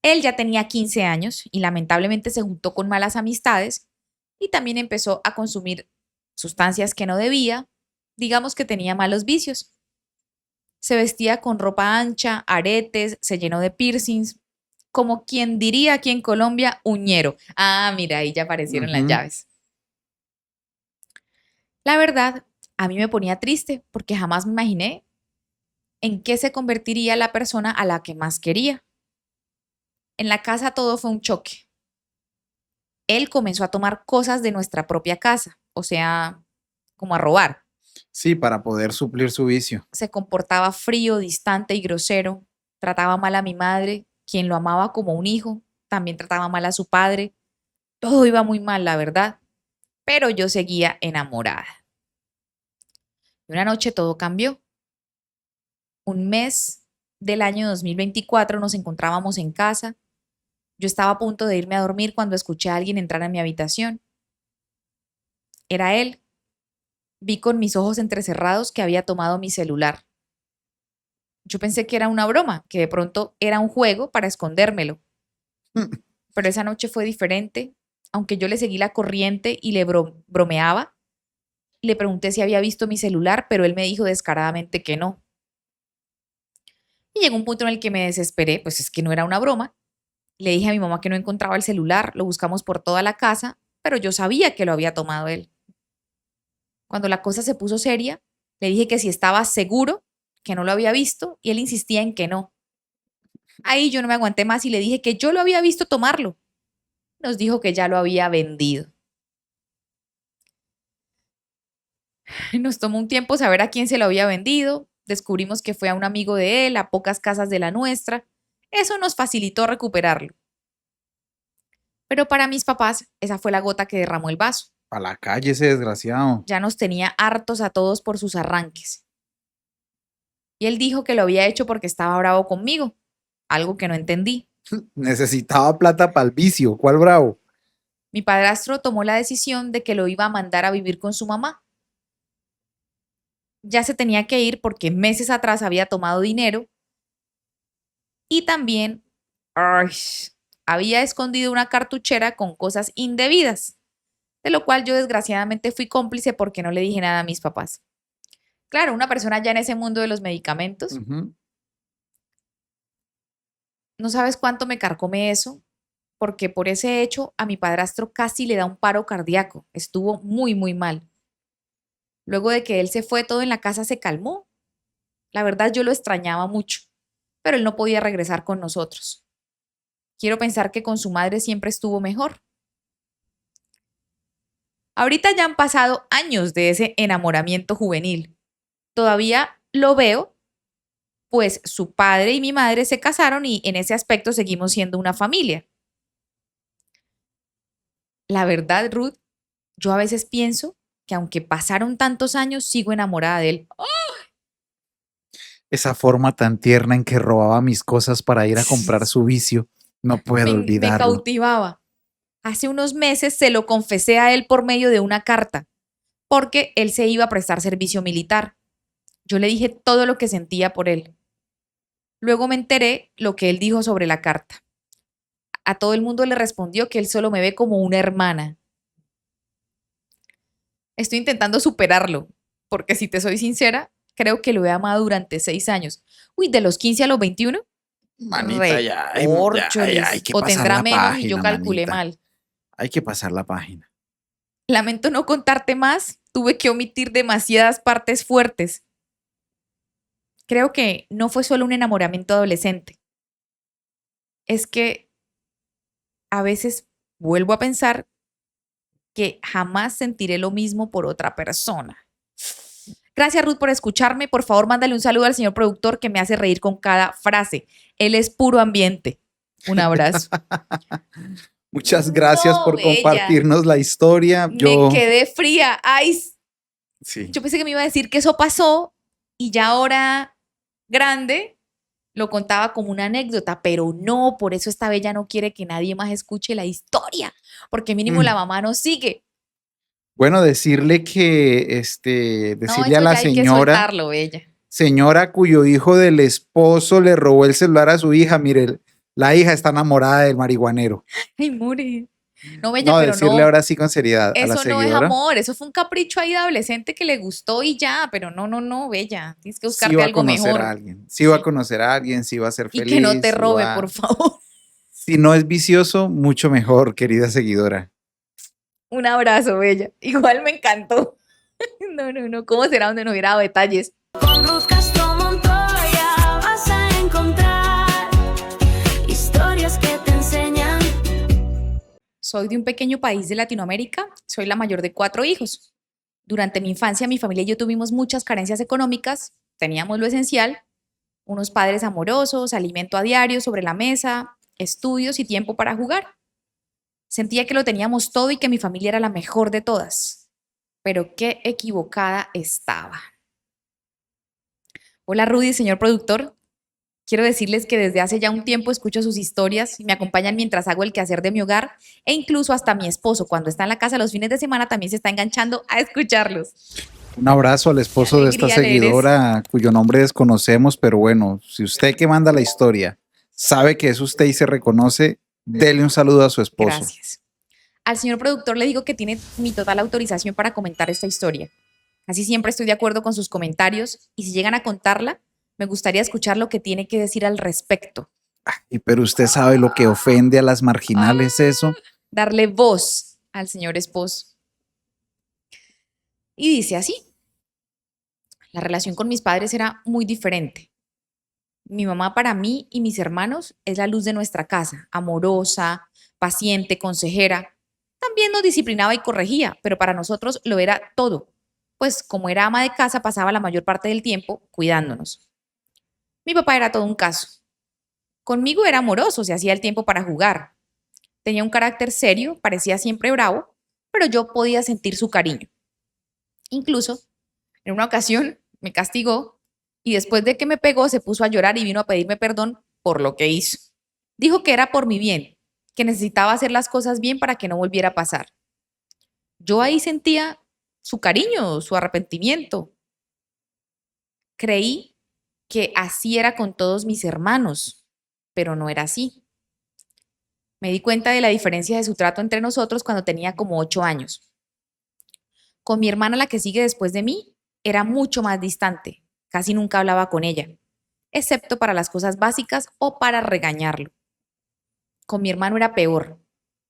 Él ya tenía 15 años y lamentablemente se juntó con malas amistades y también empezó a consumir sustancias que no debía. Digamos que tenía malos vicios. Se vestía con ropa ancha, aretes, se llenó de piercings, como quien diría aquí en Colombia, uñero. Ah, mira, ahí ya aparecieron las Ujú. llaves. La verdad, a mí me ponía triste porque jamás me imaginé en qué se convertiría la persona a la que más quería. En la casa todo fue un choque. Él comenzó a tomar cosas de nuestra propia casa, o sea, como a robar. Sí, para poder suplir su vicio. Se comportaba frío, distante y grosero. Trataba mal a mi madre, quien lo amaba como un hijo. También trataba mal a su padre. Todo iba muy mal, la verdad. Pero yo seguía enamorada. Y una noche todo cambió. Un mes del año 2024 nos encontrábamos en casa. Yo estaba a punto de irme a dormir cuando escuché a alguien entrar a mi habitación. Era él. Vi con mis ojos entrecerrados que había tomado mi celular. Yo pensé que era una broma, que de pronto era un juego para escondérmelo. Pero esa noche fue diferente. Aunque yo le seguí la corriente y le bromeaba, le pregunté si había visto mi celular, pero él me dijo descaradamente que no. Y llegó un punto en el que me desesperé, pues es que no era una broma. Le dije a mi mamá que no encontraba el celular, lo buscamos por toda la casa, pero yo sabía que lo había tomado él. Cuando la cosa se puso seria, le dije que si estaba seguro que no lo había visto y él insistía en que no. Ahí yo no me aguanté más y le dije que yo lo había visto tomarlo. Nos dijo que ya lo había vendido. Nos tomó un tiempo saber a quién se lo había vendido. Descubrimos que fue a un amigo de él, a pocas casas de la nuestra. Eso nos facilitó recuperarlo. Pero para mis papás, esa fue la gota que derramó el vaso. A la calle ese desgraciado. Ya nos tenía hartos a todos por sus arranques. Y él dijo que lo había hecho porque estaba bravo conmigo, algo que no entendí. Necesitaba plata para el vicio. ¿Cuál bravo? Mi padrastro tomó la decisión de que lo iba a mandar a vivir con su mamá. Ya se tenía que ir porque meses atrás había tomado dinero y también ay, había escondido una cartuchera con cosas indebidas, de lo cual yo desgraciadamente fui cómplice porque no le dije nada a mis papás. Claro, una persona ya en ese mundo de los medicamentos, Ujú. no sabes cuánto me carcome eso, porque por ese hecho a mi padrastro casi le da un paro cardíaco. Estuvo muy, muy mal. Luego de que él se fue, todo en la casa se calmó. La verdad yo lo extrañaba mucho, pero él no podía regresar con nosotros. Quiero pensar que con su madre siempre estuvo mejor. Ahorita ya han pasado años de ese enamoramiento juvenil. Todavía lo veo, pues su padre y mi madre se casaron y en ese aspecto seguimos siendo una familia. La verdad, Ruth, yo a veces pienso que aunque pasaron tantos años, sigo enamorada de él. Esa forma tan tierna en que robaba mis cosas para ir a comprar su vicio. No puedo Me olvidarlo. cautivaba. Hace unos meses se lo confesé a él por medio de una carta, porque él se iba a prestar servicio militar. Yo le dije todo lo que sentía por él. Luego me enteré lo que él dijo sobre la carta. A todo el mundo le respondió que él solo me ve como una hermana. Estoy intentando superarlo, porque si te soy sincera, creo que lo he amado durante 6 años. Uy, de los 15 a los 21, Manita, ya hay recorcholis. que O pasar tendrá la menos y yo página, calculé manita. mal. Hay que pasar la página. Lamento no contarte más, tuve que omitir demasiadas partes fuertes. Creo que no fue solo un enamoramiento adolescente. Es que a veces vuelvo a pensar que jamás sentiré lo mismo por otra persona. Gracias, Ruth, por escucharme. Por favor, mándale un saludo al señor productor que me hace reír con cada frase. Él es puro ambiente. Un abrazo. Muchas gracias No, por bella. compartirnos la historia. Me quedé fría. Ay, Sí. yo pensé que me iba a decir que eso pasó y ya ahora grande lo contaba como una anécdota, pero no, por eso esta bella no quiere que nadie más escuche la historia, porque mínimo la mamá no sigue. Bueno, decirle que, No, decirle a eso la ya hay que señora, soltarlo, bella. señora cuyo hijo del esposo le robó el celular a su hija, mire, la hija está enamorada del marihuanero. Ay, more. No, bella, No, pero decirle no. ahora sí con seriedad a la Eso no es seguidora, amor, eso fue un capricho ahí de adolescente que le gustó y ya, pero no, no, no, bella. Tienes que sí buscarte va a algo conocer a mejor. alguien, sí va a Sí. conocer a alguien, sí va a ser Y que no te feliz, sí robe, por va... favor. Si no es vicioso, mucho mejor, querida seguidora. Un abrazo, bella. Igual me encantó. No, no, no. ¿Cómo será donde no hubiera dado detalles? Con Ruth Castro Montoya vas a encontrar historias que te enseñan. Soy de un pequeño país de Latinoamérica. Soy la mayor de 4 hijos. Durante mi infancia, mi familia y yo tuvimos muchas carencias económicas. Teníamos lo esencial, unos padres amorosos, alimento a diario sobre la mesa, estudios y tiempo para jugar. Sentía que lo teníamos todo y que mi familia era la mejor de todas. Pero qué equivocada estaba. Hola Rudy, señor productor. Quiero decirles que desde hace ya un tiempo escucho sus historias y me acompañan mientras hago el quehacer de mi hogar e incluso hasta mi esposo cuando está en la casa los fines de semana también se está enganchando a escucharlos. Un abrazo al esposo de esta alegría leer eso. seguidora cuyo nombre desconocemos, pero bueno, si usted que manda la historia sabe que es usted y se reconoce, dele un saludo a su esposo. Gracias. Al señor productor le digo que tiene mi total autorización para comentar esta historia. Casi siempre estoy de acuerdo con sus comentarios y si llegan a contarla, me gustaría escuchar lo que tiene que decir al respecto. Y pero usted sabe lo que ofende a las marginales, eso. Darle voz al señor esposo. Y dice así, la relación con mis padres era muy diferente. Mi mamá para mí y mis hermanos es la luz de nuestra casa, amorosa, paciente, consejera. También nos disciplinaba y corregía, pero para nosotros lo era todo, pues como era ama de casa pasaba la mayor parte del tiempo cuidándonos. Mi papá era todo un caso. Conmigo era amoroso, se hacía el tiempo para jugar, Tenía un carácter serio, parecía siempre bravo, pero yo podía sentir su cariño. Incluso, en una ocasión, me castigó y después de que me pegó se puso a llorar y vino a pedirme perdón por lo que hizo. Dijo que era por mi bien, que necesitaba hacer las cosas bien para que no volviera a pasar. Yo ahí sentía su cariño, su arrepentimiento. Creí que así era con todos mis hermanos, pero no era así. Me di cuenta de la diferencia de su trato entre nosotros cuando tenía como 8 años. Con mi hermana, la que sigue después de mí, era mucho más distante. Casi nunca hablaba con ella, excepto para las cosas básicas o para regañarlo. Con mi hermano era peor.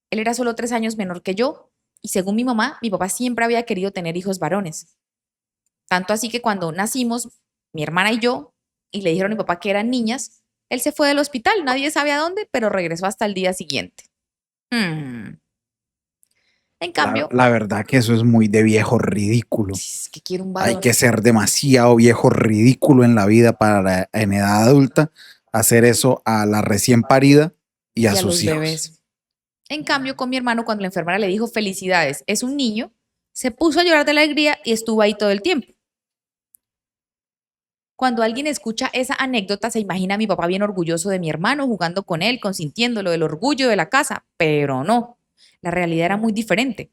Él era solo 3 años menor que yo y según mi mamá, mi papá siempre había querido tener hijos varones. Tanto así que cuando nacimos, mi hermana y yo, y le dijeron a mi papá que eran niñas, él se fue del hospital, nadie sabe a dónde, pero regresó hasta el día siguiente. Hmm. En La, cambio, la verdad que eso es muy de viejo ridículo. es que quiero un Hay varón. que ser demasiado viejo ridículo en la vida para en edad adulta hacer eso a la recién parida y a Y a sus los hijos. bebés. En cambio, con mi hermano, cuando la enfermera le dijo felicidades, es un niño, se puso a llorar de alegría y estuvo ahí todo el tiempo. Cuando alguien escucha esa anécdota, se imagina a mi papá bien orgulloso de mi hermano, jugando con él, consintiéndolo, del orgullo de la casa, pero no, la realidad era muy diferente.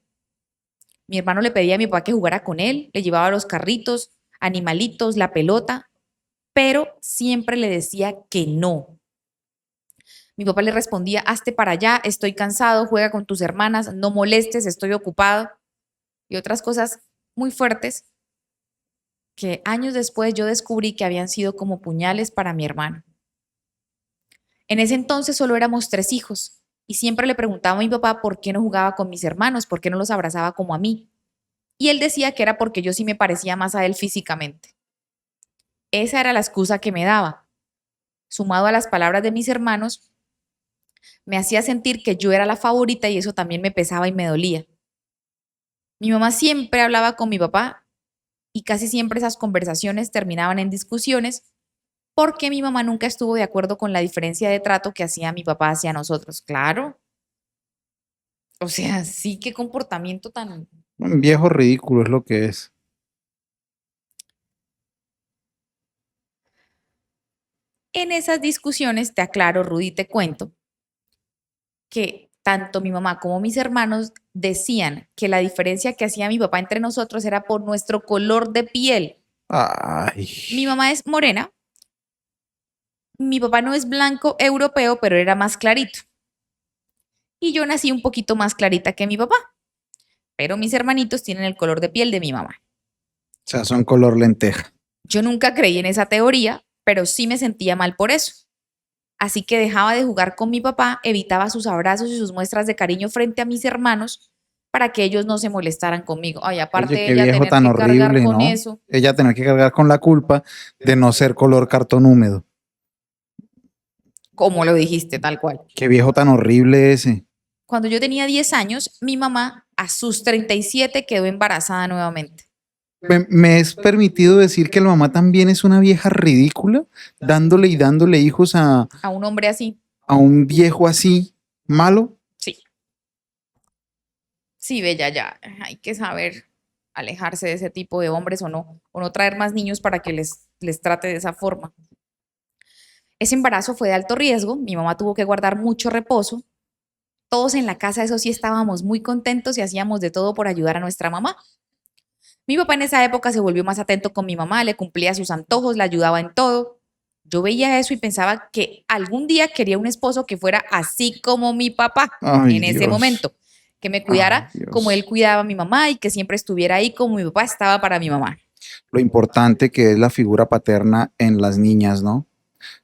Mi hermano le pedía a mi papá que jugara con él, le llevaba los carritos, animalitos, la pelota, pero siempre le decía que no. Mi papá le respondía, hazte para allá, estoy cansado, juega con tus hermanas, no molestes, estoy ocupado. Y otras cosas muy fuertes que años después yo descubrí que habían sido como puñales para mi hermano. En ese entonces solo éramos 3 hijos y siempre le preguntaba a mi papá por qué no jugaba con mis hermanos, por qué no los abrazaba como a mí. Y él decía que era porque yo sí me parecía más a él físicamente. Esa era la excusa que me daba. Sumado a las palabras de mis hermanos, me hacía sentir que yo era la favorita y eso también me pesaba y me dolía. Mi mamá siempre hablaba con mi papá y casi siempre esas conversaciones terminaban en discusiones porque mi mamá nunca estuvo de acuerdo con la diferencia de trato que hacía mi papá hacia nosotros. Claro. O sea, sí, qué comportamiento tan... Un viejo ridículo es lo que es. En esas discusiones, te aclaro, Rudy, te cuento que tanto mi mamá como mis hermanos decían que la diferencia que hacía mi papá entre nosotros era por nuestro color de piel. Ay, Mi mamá es morena, mi papá no es blanco europeo, pero era más clarito. Y yo nací un poquito más clarita que mi papá, pero mis hermanitos tienen el color de piel de mi mamá. o sea, son color lenteja. Yo nunca creí en esa teoría, pero sí me sentía mal por eso. Así que dejaba de jugar con mi papá, evitaba sus abrazos y sus muestras de cariño frente a mis hermanos para que ellos no se molestaran conmigo. Ay, aparte Oye, de qué ella viejo tener tan que cargar horrible, con ¿no? eso. Ella tener que cargar con la culpa de no ser color cartón húmedo. Como lo dijiste, tal cual. Qué viejo tan horrible ese. Cuando yo tenía 10 años, mi mamá a sus 37 quedó embarazada nuevamente. Me es permitido decir que la mamá también es una vieja ridícula, dándole y dándole hijos A un hombre así. a un viejo así malo. Sí. Sí, Bella, ya hay que saber alejarse de ese tipo de hombres o no traer más niños para que les trate de esa forma. Ese embarazo fue de alto riesgo, mi mamá tuvo que guardar mucho reposo. Todos en la casa, eso sí, estábamos muy contentos y hacíamos de todo por ayudar a nuestra mamá. Mi papá en esa época se volvió más atento con mi mamá, le cumplía sus antojos, la ayudaba en todo. Yo veía eso y pensaba que algún día quería un esposo que fuera así como mi papá Ay, en ese Dios. momento, que me Ay, cuidara Dios. como él cuidaba a mi mamá y que siempre estuviera ahí como mi papá estaba para mi mamá. Lo importante que es la figura paterna en las niñas, ¿no?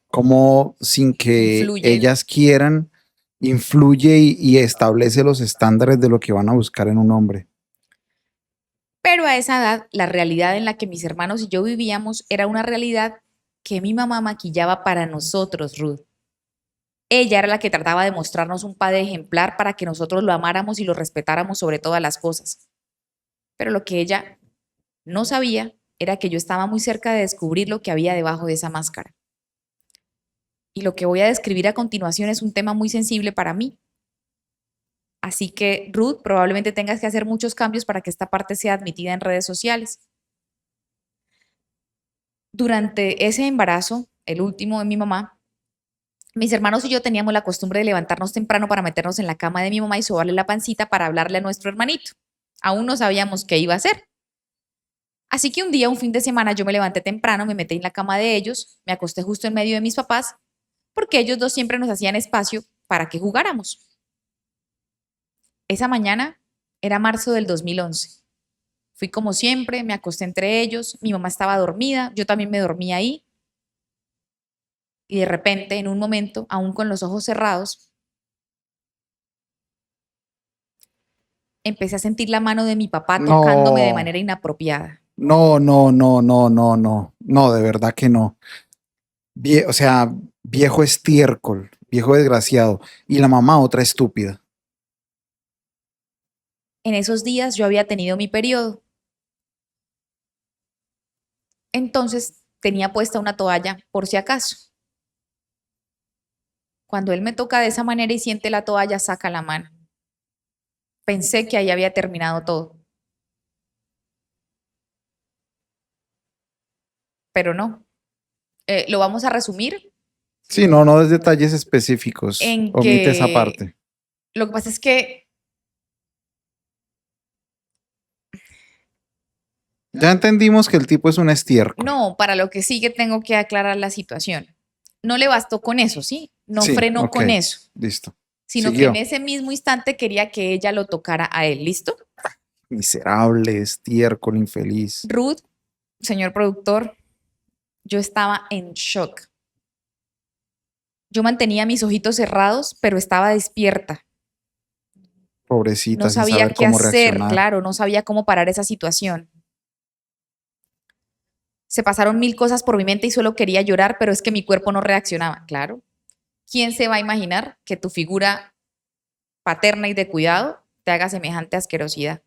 Como sin que Influye. ellas quieran, influye y establece los estándares de lo que van a buscar en un hombre. Pero a esa edad, la realidad en la que mis hermanos y yo vivíamos era una realidad que mi mamá maquillaba para nosotros, Ruth. Ella era la que trataba de mostrarnos un padre ejemplar para que nosotros lo amáramos y lo respetáramos sobre todas las cosas. Pero lo que ella no sabía era que yo estaba muy cerca de descubrir lo que había debajo de esa máscara. Y lo que voy a describir a continuación es un tema muy sensible para mí. Así que, Ruth, probablemente tengas que hacer muchos cambios para que esta parte sea admitida en redes sociales. Durante ese embarazo, el último de mi mamá, mis hermanos y yo teníamos la costumbre de levantarnos temprano para meternos en la cama de mi mamá y sobarle la pancita para hablarle a nuestro hermanito. Aún no sabíamos qué iba a hacer. Así que un día, un fin de semana, yo me levanté temprano, me metí en la cama de ellos, me acosté justo en medio de mis papás, porque ellos dos siempre nos hacían espacio para que jugáramos. Esa mañana era marzo del 2011. Fui como siempre, me acosté entre ellos, mi mamá estaba dormida, yo también me dormí ahí. Y de repente, en un momento, aún con los ojos cerrados, empecé a sentir la mano de mi papá tocándome de No, manera inapropiada. no, no, no, no, no, no, no, de verdad que no. O sea, viejo estiércol, viejo desgraciado. Y la mamá, otra estúpida. En esos días yo había tenido mi periodo. Entonces tenía puesta una toalla por si acaso. Cuando él me toca de esa manera y siente la toalla, saca la mano. Pensé que ahí había terminado todo, pero no. Lo vamos a resumir Sí, no, no des detalles específicos. en Omite esa que parte. lo que pasa es que Ya entendimos que el tipo es un estiércol. no, para lo que sigue tengo que aclarar la situación. No le bastó con eso, ¿sí? No Sí, frenó ok, con eso, listo. sino que en Siguió. ese mismo instante quería que ella lo tocara a él. ¿Listo? Miserable, estiércol, infeliz. Ruth, señor productor, yo estaba en shock. Yo mantenía mis ojitos cerrados, pero estaba despierta. Pobrecita, No sin sabía saber qué cómo hacer, reaccionar. claro, no sabía cómo parar esa situación. Se pasaron mil cosas por mi mente y solo quería llorar, pero es que mi cuerpo no reaccionaba. Claro. ¿Quién se va a imaginar que tu figura paterna y de cuidado te haga semejante asquerosidad?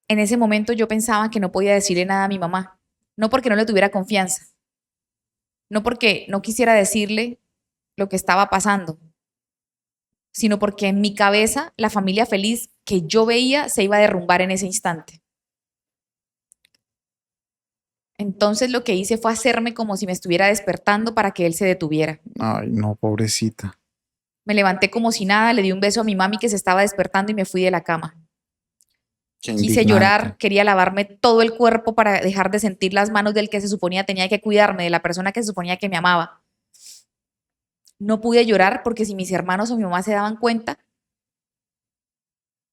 En ese momento yo pensaba que no podía decirle nada a mi mamá, no porque no le tuviera confianza, no porque no quisiera decirle lo que estaba pasando, sino porque en mi cabeza la familia feliz que yo veía se iba a derrumbar en ese instante. Entonces lo que hice fue hacerme como si me estuviera despertando para que él se detuviera. Ay, no, pobrecita. Me levanté como si nada, le di un beso a mi mami que se estaba despertando y me fui de la cama. Qué Quise indignante. llorar, quería lavarme todo el cuerpo para dejar de sentir las manos del que se suponía tenía que cuidarme, de la persona que se suponía que me amaba. No pude llorar porque si mis hermanos o mi mamá se daban cuenta,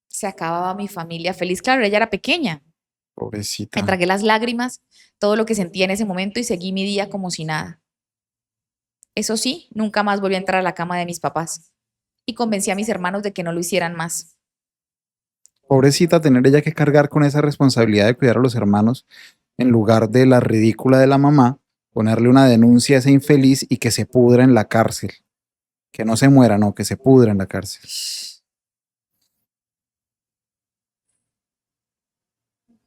se acababa mi familia feliz. Claro, ella era pequeña. Me Pobrecita. tragué las lágrimas, todo lo que sentía en ese momento y seguí mi día como si nada. Eso sí, nunca más volví a entrar a la cama de mis papás y convencí a mis hermanos de que no lo hicieran más. Pobrecita tener ella que cargar con esa responsabilidad de cuidar a los hermanos en lugar de la ridícula de la mamá, ponerle una denuncia a ese infeliz y que se pudra en la cárcel. Que no se muera, no, que se pudra en la cárcel.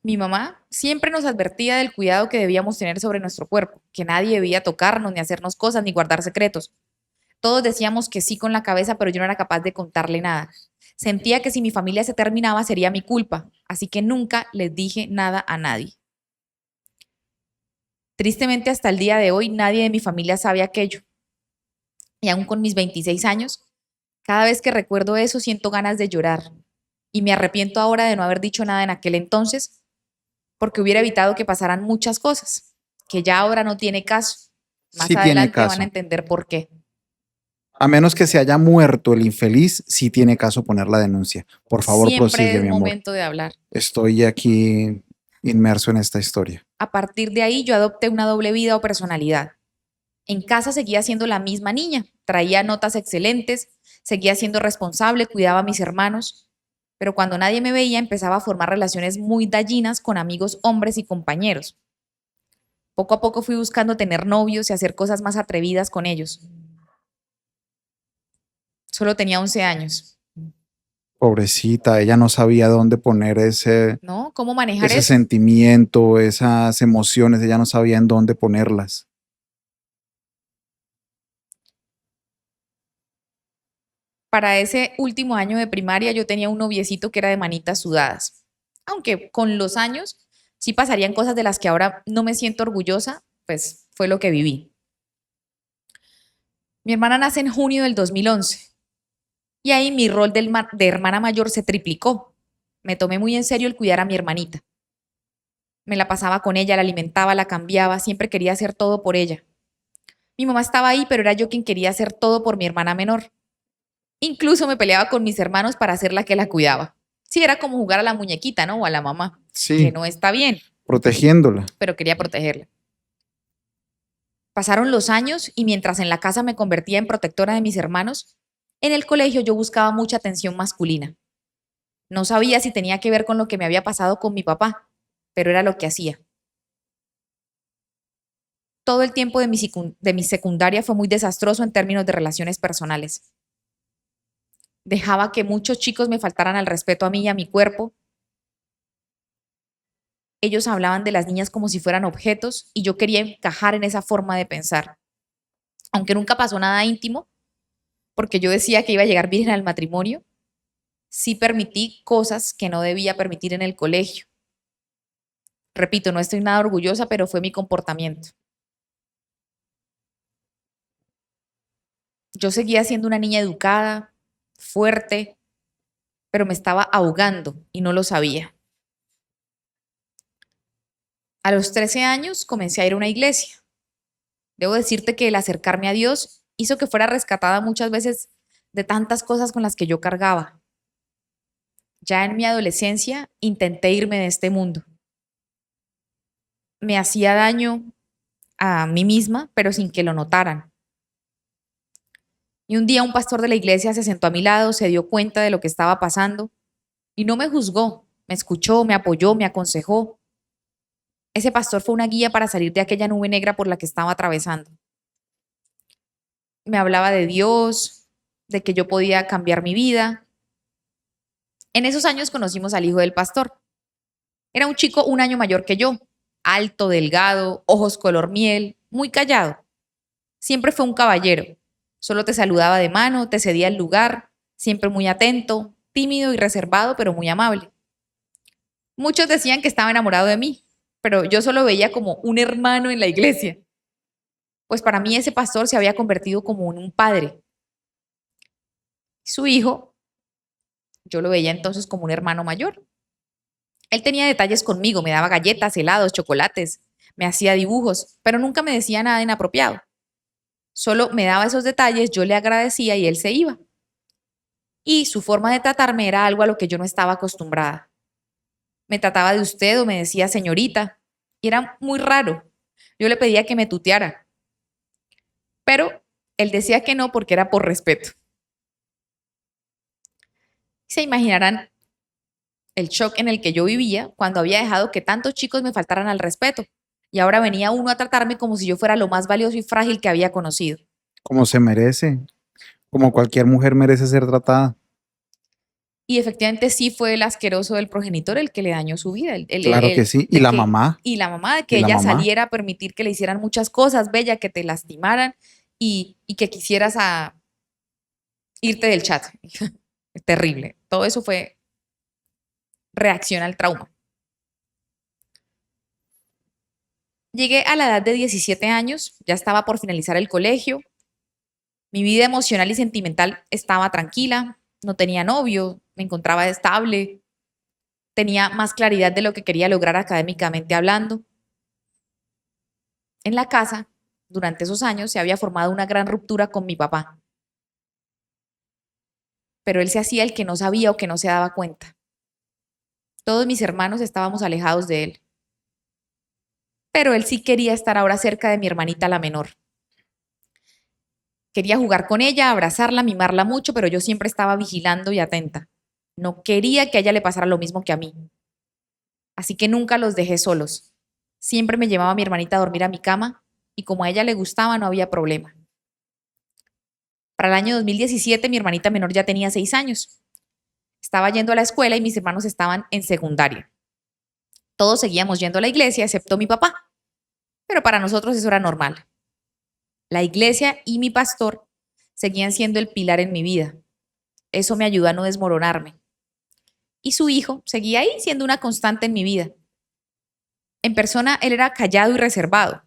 Mi mamá siempre nos advertía del cuidado que debíamos tener sobre nuestro cuerpo, que nadie debía tocarnos, ni hacernos cosas, ni guardar secretos. Todos decíamos que sí con la cabeza, pero yo no era capaz de contarle nada. Sentía que si mi familia se terminaba sería mi culpa, así que nunca les dije nada a nadie. Tristemente, hasta el día de hoy, nadie de mi familia sabe aquello. Y aún con mis 26 años, cada vez que recuerdo eso siento ganas de llorar. Y me arrepiento ahora de no haber dicho nada en aquel entonces, porque hubiera evitado que pasaran muchas cosas, que ya ahora no tiene caso. Más Sí tiene adelante van a caso. entender por qué. A menos que se haya muerto el infeliz, sí tiene caso poner la denuncia. Por favor, Siempre prosigue, es mi amor. momento de hablar. Estoy aquí inmerso en esta historia. A partir de ahí yo adopté una doble vida o personalidad. En casa seguía siendo la misma niña, traía notas excelentes, seguía siendo responsable, cuidaba a mis hermanos, pero cuando nadie me veía empezaba a formar relaciones muy dañinas con amigos hombres y compañeros. Poco a poco fui buscando tener novios y hacer cosas más atrevidas con ellos. Solo tenía 11 años, Pobrecita, ella no sabía dónde poner ¿no? ¿Cómo manejar ese eso? sentimiento, esas emociones, ella no sabía en dónde ponerlas. Para ese último año de primaria yo tenía un noviecito que era de manitas sudadas. Aunque con los años sí pasarían cosas de las que ahora no me siento orgullosa, pues fue lo que viví. Mi hermana nace en junio del 2011 y ahí mi rol de hermana mayor se triplicó. Me tomé muy en serio el cuidar a mi hermanita. Me la pasaba con ella, la alimentaba, la cambiaba, siempre quería hacer todo por ella. Mi mamá estaba ahí, pero era yo quien quería hacer todo por mi hermana menor. Incluso me peleaba con mis hermanos para ser la que la cuidaba. Sí, era como jugar a la muñequita, ¿no? O a la mamá, que Sí, no está bien, protegiéndola. pero quería protegerla. Pasaron los años y mientras en la casa me convertía en protectora de mis hermanos, en el colegio yo buscaba mucha atención masculina. No sabía si tenía que ver con lo que me había pasado con mi papá, pero era lo que hacía. Todo el tiempo de mi secundaria fue muy desastroso en términos de relaciones personales. Dejaba que muchos chicos me faltaran al respeto a mí y a mi cuerpo. Ellos hablaban de las niñas como si fueran objetos y yo quería encajar en esa forma de pensar. Aunque nunca pasó nada íntimo, porque yo decía que iba a llegar virgen al matrimonio, sí permití cosas que no debía permitir en el colegio. Repito, no estoy nada orgullosa, pero fue mi comportamiento. Yo seguía siendo una niña educada, fuerte, pero me estaba ahogando y no lo sabía. A los 13 años comencé a ir a una iglesia. Debo decirte que el acercarme a Dios hizo que fuera rescatada muchas veces de tantas cosas con las que yo cargaba. Ya en mi adolescencia intenté irme de este mundo. Me hacía daño a mí misma, pero sin que lo notaran. Y un día un pastor de la iglesia se sentó a mi lado, se dio cuenta de lo que estaba pasando y no me juzgó, me escuchó, me apoyó, me aconsejó. Ese pastor fue una guía para salir de aquella nube negra por la que estaba atravesando. Me hablaba de Dios, de que yo podía cambiar mi vida. En esos años conocimos al hijo del pastor. Era un chico un año mayor que yo, alto, delgado, ojos color miel, muy callado. Siempre fue un caballero. Solo te saludaba de mano, te cedía el lugar, siempre muy atento, tímido y reservado, pero muy amable. Muchos decían que estaba enamorado de mí, pero yo solo veía como un hermano en la iglesia. Pues para mí ese pastor se había convertido como en un padre. Su hijo, yo lo veía entonces como un hermano mayor. Él tenía detalles conmigo, me daba galletas, helados, chocolates, me hacía dibujos, pero nunca me decía nada inapropiado. Solo me daba esos detalles, yo le agradecía y él se iba. Y su forma de tratarme era algo a lo que yo no estaba acostumbrada. Me trataba de usted o me decía señorita, y era muy raro. Yo le pedía que me tuteara, pero él decía que no porque era por respeto. Se imaginarán el shock en el que yo vivía cuando había dejado que tantos chicos me faltaran al respeto, y ahora venía uno a tratarme como si yo fuera lo más valioso y frágil que había conocido. Como se merece, como cualquier mujer merece ser tratada. Y efectivamente sí fue el asqueroso del progenitor el que le dañó su vida. Claro que sí. Y de la que, mamá, y la mamá, de que y la ella mamá. saliera a permitir que le hicieran muchas cosas, bella, que te lastimaran y que quisieras irte del chat. Terrible. Todo eso fue reacción al trauma. Llegué a la edad de 17 años, ya estaba por finalizar el colegio. Mi vida emocional y sentimental estaba tranquila, no tenía novio, me encontraba estable, tenía más claridad de lo que quería lograr académicamente hablando. En la casa, durante esos años, se había formado una gran ruptura con mi papá, pero él se hacía el que no sabía o que no se daba cuenta. Todos mis hermanos estábamos alejados de él, pero él sí quería estar ahora cerca de mi hermanita la menor. Quería jugar con ella, abrazarla, mimarla mucho, pero yo siempre estaba vigilando y atenta. No quería que a ella le pasara lo mismo que a mí. Así que nunca los dejé solos. Siempre me llevaba a mi hermanita a dormir a mi cama y como a ella le gustaba no había problema. Para el año 2017 mi hermanita menor ya tenía 6 años. Estaba yendo a la escuela y mis hermanos estaban en secundaria. Todos seguíamos yendo a la iglesia excepto mi papá, pero para nosotros eso era normal. La iglesia y mi pastor seguían siendo el pilar en mi vida. Eso me ayudó a no desmoronarme. Y su hijo seguía ahí siendo una constante en mi vida. En persona él era callado y reservado,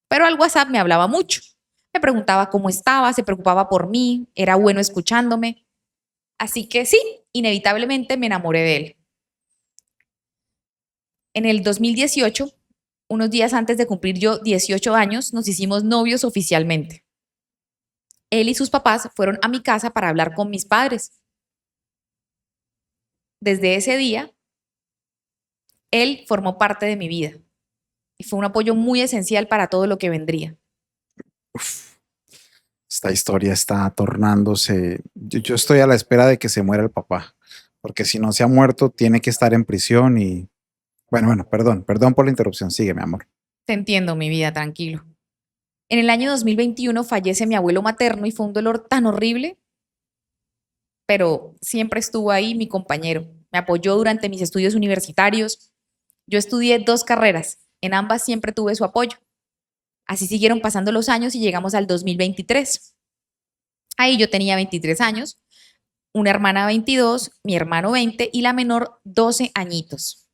pero al WhatsApp me hablaba mucho. Me preguntaba cómo estaba, se preocupaba por mí, era bueno escuchándome. Así que sí, inevitablemente me enamoré de él. En el 2018, unos días antes de cumplir yo 18 años, nos hicimos novios oficialmente. Él y sus papás fueron a mi casa para hablar con mis padres. Desde ese día, él formó parte de mi vida y fue un apoyo muy esencial para todo lo que vendría. Uf, esta historia está tornándose. Yo estoy a la espera de que se muera el papá, porque si no se ha muerto, tiene que estar en prisión y... Bueno, perdón por la interrupción. Sigue, mi amor. Te entiendo, mi vida, tranquilo. En el año 2021 fallece mi abuelo materno y fue un dolor tan horrible, pero siempre estuvo ahí mi compañero. Me apoyó durante mis estudios universitarios. Yo estudié 2 carreras, en ambas siempre tuve su apoyo. Así siguieron pasando los años y llegamos al 2023. Ahí yo tenía 23 años, una hermana 22, mi hermano 20 y la menor 12 añitos.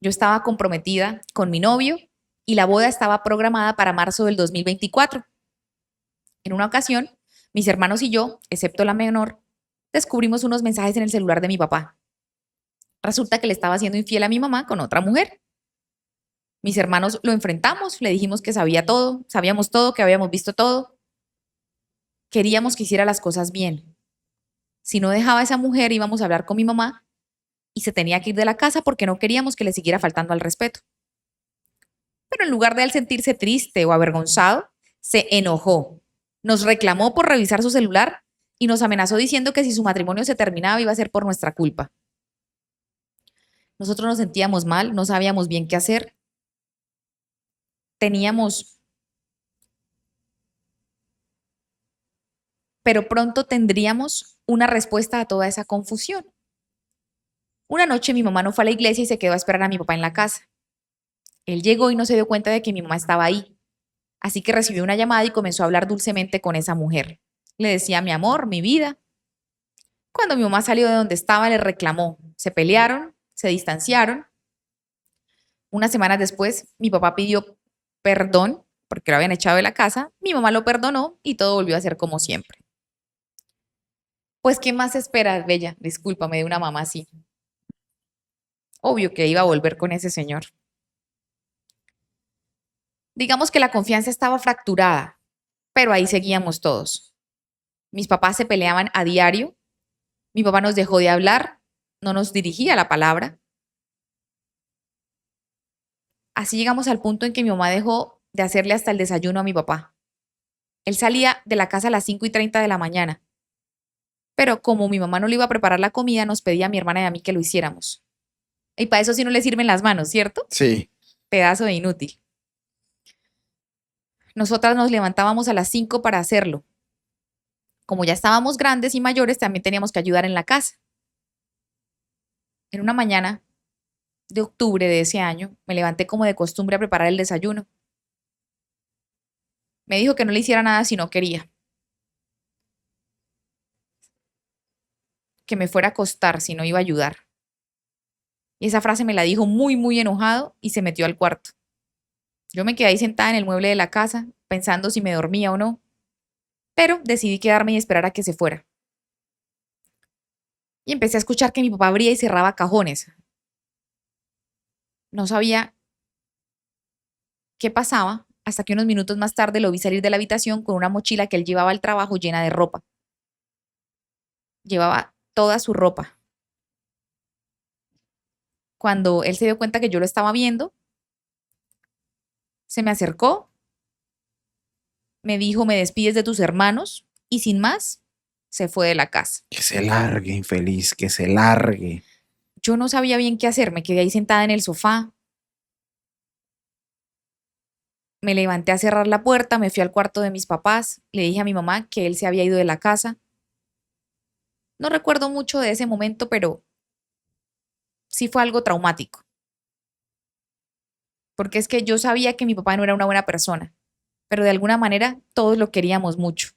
Yo estaba comprometida con mi novio y la boda estaba programada para marzo del 2024. En una ocasión, mis hermanos y yo, excepto la menor, descubrimos unos mensajes en el celular de mi papá. Resulta que le estaba siendo infiel a mi mamá con otra mujer. Mis hermanos lo enfrentamos, le dijimos que sabía todo, sabíamos todo, que habíamos visto todo. Queríamos que hiciera las cosas bien. Si no dejaba a esa mujer, íbamos a hablar con mi mamá y se tenía que ir de la casa porque no queríamos que le siguiera faltando al respeto. Pero en lugar de él sentirse triste o avergonzado, se enojó. Nos reclamó por revisar su celular y nos amenazó diciendo que si su matrimonio se terminaba iba a ser por nuestra culpa. Nosotros nos sentíamos mal, no sabíamos bien qué hacer. Pero pronto tendríamos una respuesta a toda esa confusión. Una noche mi mamá no fue a la iglesia y se quedó a esperar a mi papá en la casa. Él llegó y no se dio cuenta de que mi mamá estaba ahí. Así que recibió una llamada y comenzó a hablar dulcemente con esa mujer. Le decía mi amor, mi vida. Cuando mi mamá salió de donde estaba, le reclamó. Se pelearon, se distanciaron. Unas semanas después, mi papá pidió perdón porque lo habían echado de la casa. Mi mamá lo perdonó y todo volvió a ser como siempre. Pues, ¿qué más esperas, Bella? Discúlpame de una mamá así. Obvio que iba a volver con ese señor. Digamos que la confianza estaba fracturada, pero ahí seguíamos todos. Mis papás se peleaban a diario. Mi papá nos dejó de hablar, no nos dirigía la palabra. Así llegamos al punto en que mi mamá dejó de hacerle hasta el desayuno a mi papá. Él salía de la casa a las 5:30 de la mañana. Pero como mi mamá no le iba a preparar la comida, nos pedía a mi hermana y a mí que lo hiciéramos. Y para eso sí no le sirven las manos, ¿cierto? Sí. Pedazo de inútil. Nosotras nos levantábamos a las 5 para hacerlo. Como ya estábamos grandes y mayores, también teníamos que ayudar en la casa. En una mañana de octubre de ese año, me levanté como de costumbre a preparar el desayuno. Me dijo que no le hiciera nada si no quería. Que me fuera a acostar si no iba a ayudar. Y esa frase me la dijo muy, muy enojado y se metió al cuarto. Yo me quedé ahí sentada en el mueble de la casa, pensando si me dormía o no, pero decidí quedarme y esperar a que se fuera. Y empecé a escuchar que mi papá abría y cerraba cajones. No sabía qué pasaba hasta que unos minutos más tarde lo vi salir de la habitación con una mochila que él llevaba al trabajo llena de ropa. Llevaba toda su ropa. Cuando él se dio cuenta que yo lo estaba viendo, se me acercó, me dijo, me despides de tus hermanos y sin más, se fue de la casa. Que se largue, infeliz, que se largue. Yo no sabía bien qué hacer, me quedé ahí sentada en el sofá. Me levanté a cerrar la puerta, me fui al cuarto de mis papás, le dije a mi mamá que él se había ido de la casa. No recuerdo mucho de ese momento, pero sí fue algo traumático. Porque es que yo sabía que mi papá no era una buena persona, pero de alguna manera todos lo queríamos mucho.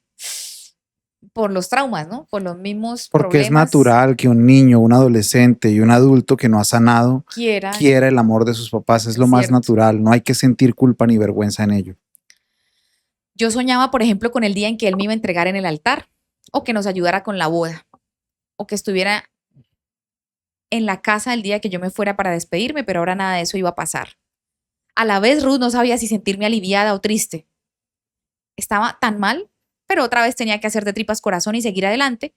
por los traumas, ¿no? Por los mismos Porque es problemas natural que un niño, un adolescente y un adulto que no ha sanado quieran, quiera el amor de sus papás. Es lo es más cierto. natural. No hay que sentir culpa ni vergüenza en ello. Yo soñaba, por ejemplo, con el día en que él me iba a entregar en el altar, o que nos ayudara con la boda, o que estuviera en la casa el día que yo me fuera para despedirme, pero ahora nada de eso iba a pasar. A la vez, Ruth no sabía si sentirme aliviada o triste. Estaba tan mal, pero otra vez tenía que hacer de tripas corazón y seguir adelante,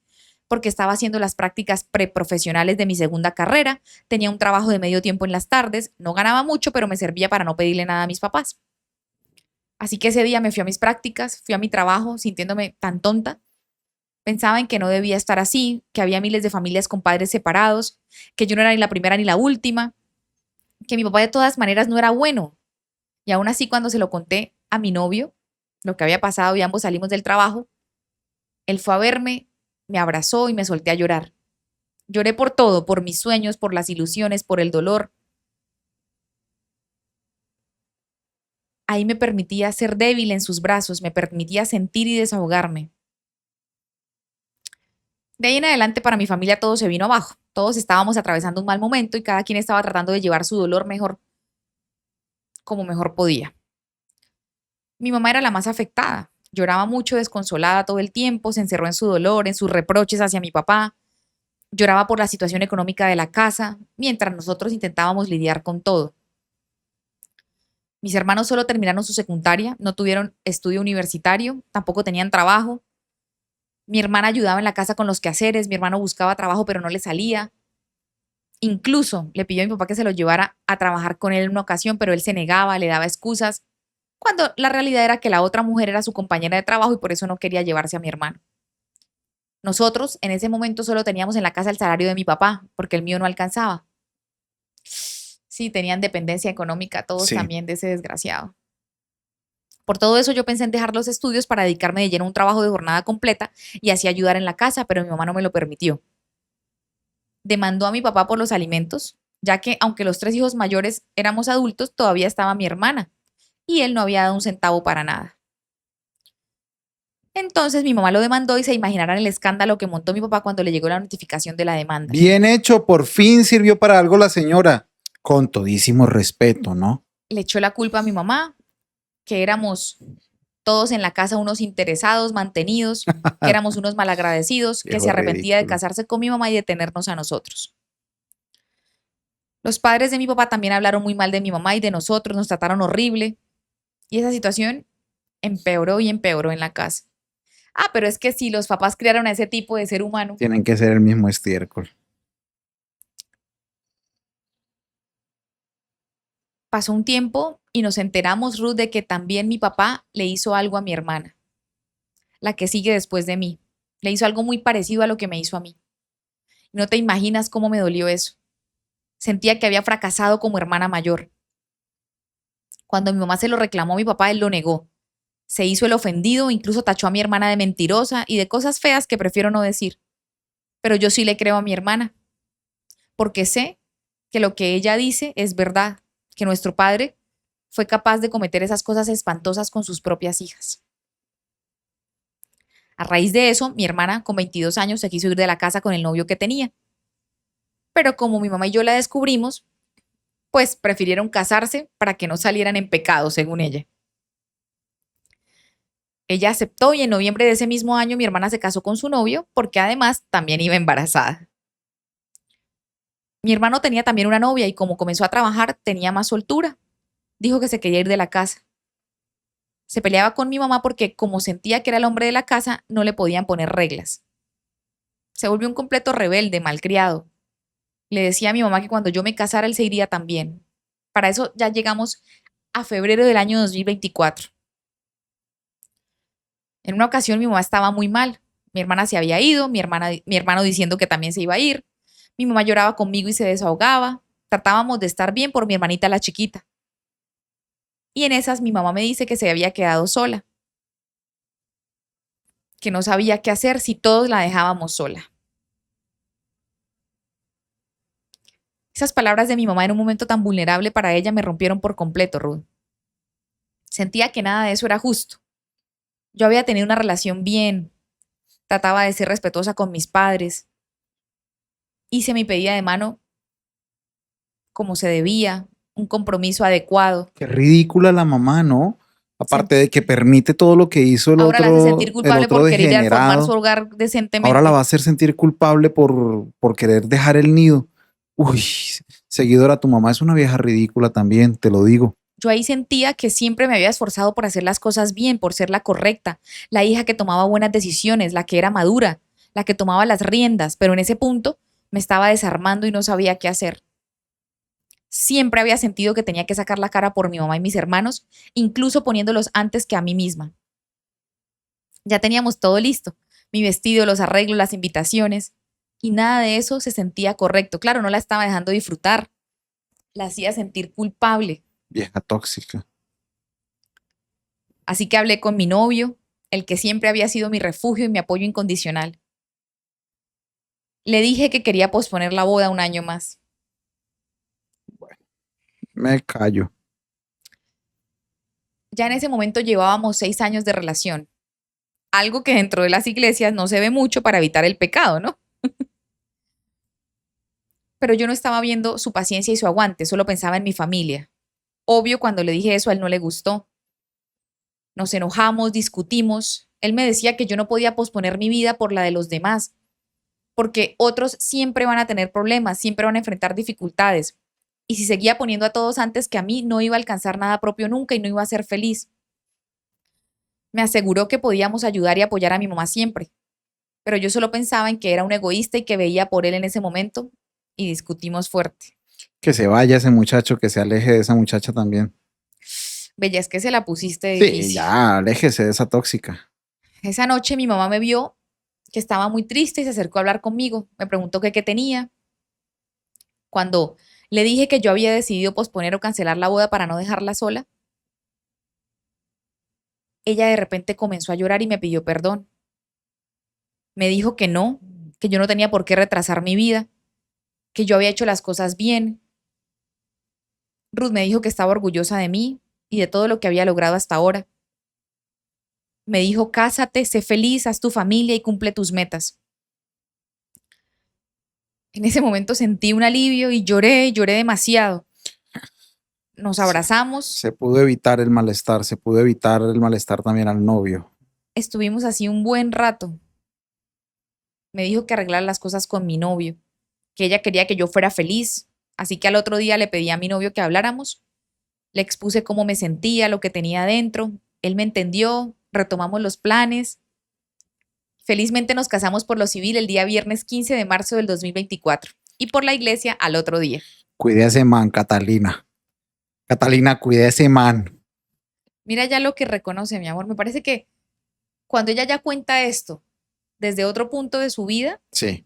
porque estaba haciendo las prácticas preprofesionales de mi segunda carrera, tenía un trabajo de medio tiempo en las tardes, no ganaba mucho, pero me servía para no pedirle nada a mis papás. Así que ese día me fui a mis prácticas, fui a mi trabajo sintiéndome tan tonta. Pensaba en que no debía estar así, que había miles de familias con padres separados, que yo no era ni la primera ni la última, que mi papá de todas maneras no era bueno. Y aún así, cuando se lo conté a mi novio, lo que había pasado y ambos salimos del trabajo, él fue a verme, me abrazó y me solté a llorar. Lloré por todo, por mis sueños, por las ilusiones, por el dolor. Ahí me permitía ser débil en sus brazos, me permitía sentir y desahogarme. De ahí en adelante para mi familia todo se vino abajo. Todos estábamos atravesando un mal momento y cada quien estaba tratando de llevar su dolor mejor, como mejor podía. Mi mamá era la más afectada. Lloraba mucho, desconsolada todo el tiempo, se encerró en su dolor, en sus reproches hacia mi papá. Lloraba por la situación económica de la casa, mientras nosotros intentábamos lidiar con todo. Mis hermanos solo terminaron su secundaria, no tuvieron estudio universitario, tampoco tenían trabajo. Mi hermana ayudaba en la casa con los quehaceres, mi hermano buscaba trabajo pero no le salía. Incluso le pidió a mi papá que se lo llevara a trabajar con él en una ocasión, pero él se negaba, le daba excusas, cuando la realidad era que la otra mujer era su compañera de trabajo y por eso no quería llevarse a mi hermano. Nosotros en ese momento solo teníamos en la casa el salario de mi papá, porque el mío no alcanzaba. Sí, tenían dependencia económica todos Sí. también de ese desgraciado. Por todo eso yo pensé en dejar los estudios para dedicarme de lleno a un trabajo de jornada completa y así ayudar en la casa, pero mi mamá no me lo permitió. Demandó a mi papá por los alimentos, ya que aunque los tres hijos mayores éramos adultos, todavía estaba mi hermana y él no había dado un centavo para nada. Entonces mi mamá lo demandó y se imaginarán el escándalo que montó mi papá cuando le llegó la notificación de la demanda. Bien hecho, por fin sirvió para algo la señora. Con todísimo respeto, ¿no? Le echó la culpa a mi mamá, que éramos todos en la casa unos interesados, mantenidos, que éramos unos malagradecidos, que Viejo se arrepentía de ridículo. casarse con mi mamá y de tenernos a nosotros. Los padres de mi papá también hablaron muy mal de mi mamá y de nosotros, nos trataron horrible y esa situación empeoró y empeoró en la casa. Ah, pero es que si los papás criaron a ese tipo de ser humano, Tienen que ser el mismo estiércol. pasó un tiempo y nos enteramos, Ruth, de que también mi papá le hizo algo a mi hermana, la que sigue después de mí. Le hizo algo muy parecido a lo que me hizo a mí. No te imaginas cómo me dolió eso. Sentía que había fracasado como hermana mayor. Cuando mi mamá se lo reclamó a mi papá, él lo negó. Se hizo el ofendido, incluso tachó a mi hermana de mentirosa y de cosas feas que prefiero no decir. Pero yo sí le creo a mi hermana, porque sé que lo que ella dice es verdad, que nuestro padre fue capaz de cometer esas cosas espantosas con sus propias hijas. A raíz de eso, mi hermana, con 22 años, se quiso ir de la casa con el novio que tenía. Pero como mi mamá y yo la descubrimos, pues prefirieron casarse para que no salieran en pecado, según ella. Ella aceptó y en noviembre de ese mismo año mi hermana se casó con su novio porque además también iba embarazada. Mi hermano tenía también una novia y como comenzó a trabajar tenía más soltura. Dijo que se quería ir de la casa. Se peleaba con mi mamá porque como sentía que era el hombre de la casa, no le podían poner reglas. Se volvió un completo rebelde, malcriado. Le decía a mi mamá que cuando yo me casara él se iría también. Para eso ya llegamos a febrero del año 2024. En una ocasión mi mamá estaba muy mal. Mi hermana se había ido, mi hermano diciendo que también se iba a ir. Mi mamá lloraba conmigo y se desahogaba. Tratábamos de estar bien por mi hermanita la chiquita. Y en esas mi mamá me dice que se había quedado sola, que no sabía qué hacer si todos la dejábamos sola. Esas palabras de mi mamá en un momento tan vulnerable para ella me rompieron por completo, Ruth. Sentía que nada de eso era justo. Yo había tenido una relación bien, trataba de ser respetuosa con mis padres, hice mi pedida de mano como se debía, un compromiso adecuado. Qué ridícula la mamá, ¿no? Aparte de que permite todo lo que hizo Ahora la hace sentir el culpable otro por querer ir a formar su degenerado. hogar decentemente. Ahora la va a hacer sentir culpable por querer dejar el nido. Uy, seguidora, tu mamá es una vieja ridícula también, te lo digo. Yo ahí sentía que siempre me había esforzado por hacer las cosas bien, por ser la correcta, la hija que tomaba buenas decisiones, la que era madura, la que tomaba las riendas, pero en ese punto me estaba desarmando y no sabía qué hacer. Siempre había sentido que tenía que sacar la cara por mi mamá y mis hermanos, incluso poniéndolos antes que a mí misma. Ya teníamos todo listo, mi vestido, los arreglos, las invitaciones, y nada de eso se sentía correcto. Claro, no la estaba dejando disfrutar, la hacía sentir culpable. Vieja tóxica. Así que hablé con mi novio, el que siempre había sido mi refugio y mi apoyo incondicional. Le dije que quería posponer la boda un año más. Me callo. Ya en ese momento llevábamos 6 años de relación, algo que dentro de las iglesias no se ve mucho para evitar el pecado, ¿no? Pero yo no estaba viendo su paciencia y su aguante, solo pensaba en mi familia. Obvio, cuando le dije eso, a él no le gustó. Nos enojamos, discutimos. Él me decía que yo no podía posponer mi vida por la de los demás, porque otros siempre van a tener problemas, siempre van a enfrentar dificultades. Y si seguía poniendo a todos antes que a mí, no iba a alcanzar nada propio nunca y no iba a ser feliz. Me aseguró que podíamos ayudar y apoyar a mi mamá siempre, pero yo solo pensaba en que era un egoísta y que veía por él en ese momento y discutimos fuerte. Que se vaya ese muchacho, que se aleje de esa muchacha también. Bella, es que se la pusiste Sí, difícil. ya, aléjese de esa tóxica. Esa noche mi mamá me vio que estaba muy triste y se acercó a hablar conmigo. Me preguntó que qué tenía. Cuando le dije que yo había decidido posponer o cancelar la boda para no dejarla sola, ella de repente comenzó a llorar y me pidió perdón. Me dijo que yo no tenía por qué retrasar mi vida, que yo había hecho las cosas bien. Ruth me dijo que estaba orgullosa de mí y de todo lo que había logrado hasta ahora. Me dijo, cásate, sé feliz, haz tu familia y cumple tus metas. En ese momento sentí un alivio y lloré demasiado. Nos Se, abrazamos, se pudo evitar el malestar, se pudo evitar el malestar también al novio. estuvimos así un buen rato. Me dijo que arreglara las cosas con mi novio, que ella quería que yo fuera feliz, así que al otro día le pedí a mi novio que habláramos. Le expuse cómo me sentía, lo que tenía adentro. Él me entendió, retomamos los planes. Felizmente nos casamos por lo civil el día viernes 15 de marzo del 2024 y por la iglesia al otro día. Cuide a ese man, Catalina. Catalina, cuide a ese man. Mira ya lo que reconoce, mi amor. Me parece que cuando ella ya cuenta esto desde otro punto de su vida, Sí.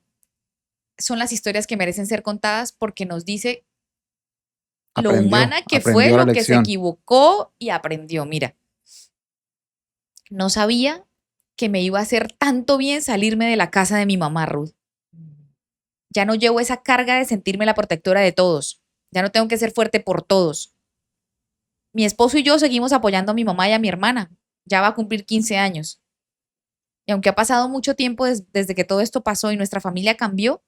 son las historias que merecen ser contadas porque nos dice lo Aprendió, humana que fue, aprendió la lo que se lección. equivocó y aprendió. Mira, no sabía que me iba a hacer tanto bien salirme de la casa de mi mamá, Ruth. Ya no llevo esa carga de sentirme la protectora de todos. Ya no tengo que ser fuerte por todos. Mi esposo y yo seguimos apoyando a mi mamá y a mi hermana. Ya va a cumplir 15 años. Y aunque ha pasado mucho tiempo desde que todo esto pasó y nuestra familia cambió,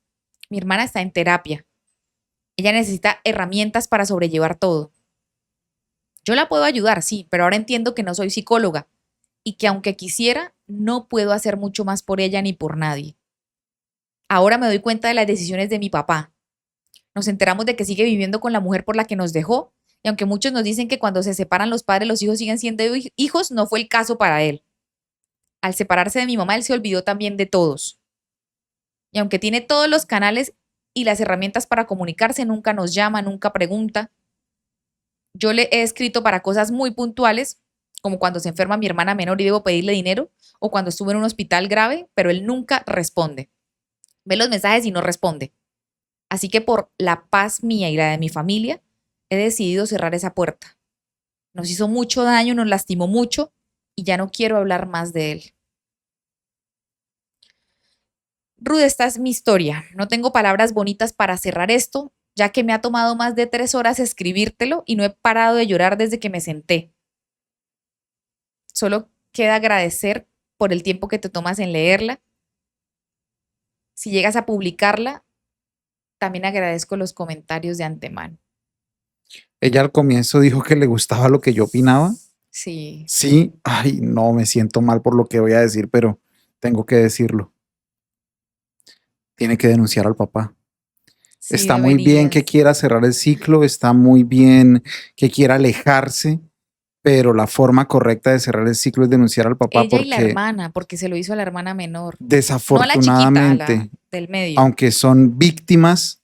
mi hermana está en terapia. Ella necesita herramientas para sobrellevar todo. Yo la puedo ayudar, sí, pero ahora entiendo que no soy psicóloga y que aunque quisiera, no puedo hacer mucho más por ella ni por nadie. Ahora me doy cuenta de las decisiones de mi papá. Nos enteramos de que sigue viviendo con la mujer por la que nos dejó, y aunque muchos nos dicen que cuando se separan los padres los hijos siguen siendo hijos, no fue el caso para él. Al separarse de mi mamá, él se olvidó también de todos. Y aunque tiene todos los canales y las herramientas para comunicarse, nunca nos llama, nunca pregunta. Yo le he escrito para cosas muy puntuales, como cuando se enferma mi hermana menor y debo pedirle dinero, o cuando estuve en un hospital grave, pero él nunca responde. Ve los mensajes y no responde. Así que por la paz mía y la de mi familia, he decidido cerrar esa puerta. Nos hizo mucho daño, nos lastimó mucho y ya no quiero hablar más de él. Ruth, esta es mi historia. No tengo palabras bonitas para cerrar esto, ya que me ha tomado más de 3 horas escribírtelo y no he parado de llorar desde que me senté. Solo queda agradecer por el tiempo que te tomas en leerla Si llegas a publicarla, también agradezco los comentarios de antemano. Ella al comienzo dijo que le gustaba lo que yo opinaba. Sí, Sí, ay, no, me siento mal por lo que voy a decir, pero tengo que decirlo. Tiene que denunciar al papá. sí Está muy bien que deberías. quiera cerrar el ciclo, está muy bien que quiera alejarse, pero la forma correcta de cerrar el ciclo es denunciar al papá Ella y la porque hermana, porque se lo hizo a la hermana menor. No a la chiquita, a la desafortunadamente, del medio. aunque son víctimas,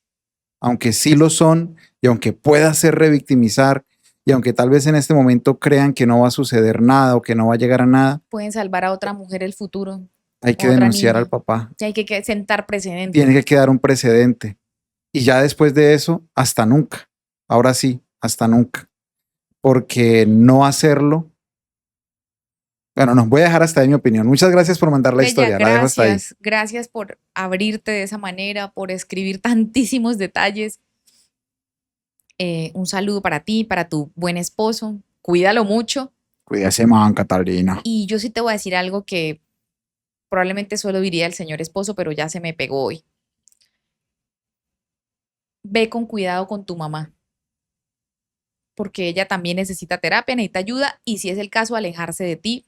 aunque sí lo son, y aunque pueda ser revictimizar, y aunque tal vez en este momento crean que no va a suceder nada o que no va a llegar a nada, Pueden salvar a otra mujer el futuro, hay o que a otra denunciar al niña. papá. Y hay que sentar Tiene precedente. que quedar un precedente. Y ya después de eso, hasta nunca. Ahora sí, hasta nunca. Porque no hacerlo. Bueno, no, voy a dejar hasta ahí mi opinión. Muchas gracias por mandar la Bella, historia. La dejo hasta ahí. gracias. Gracias por abrirte de esa manera, por escribir tantísimos detalles. Un saludo para ti, para tu buen esposo. Cuídalo mucho. Cuídese, man, Catalina. Y yo sí te voy a decir algo que probablemente solo diría el señor esposo, pero ya se me pegó hoy. Ve con cuidado con tu mamá, porque ella también necesita terapia, necesita ayuda y si es el caso, alejarse de ti.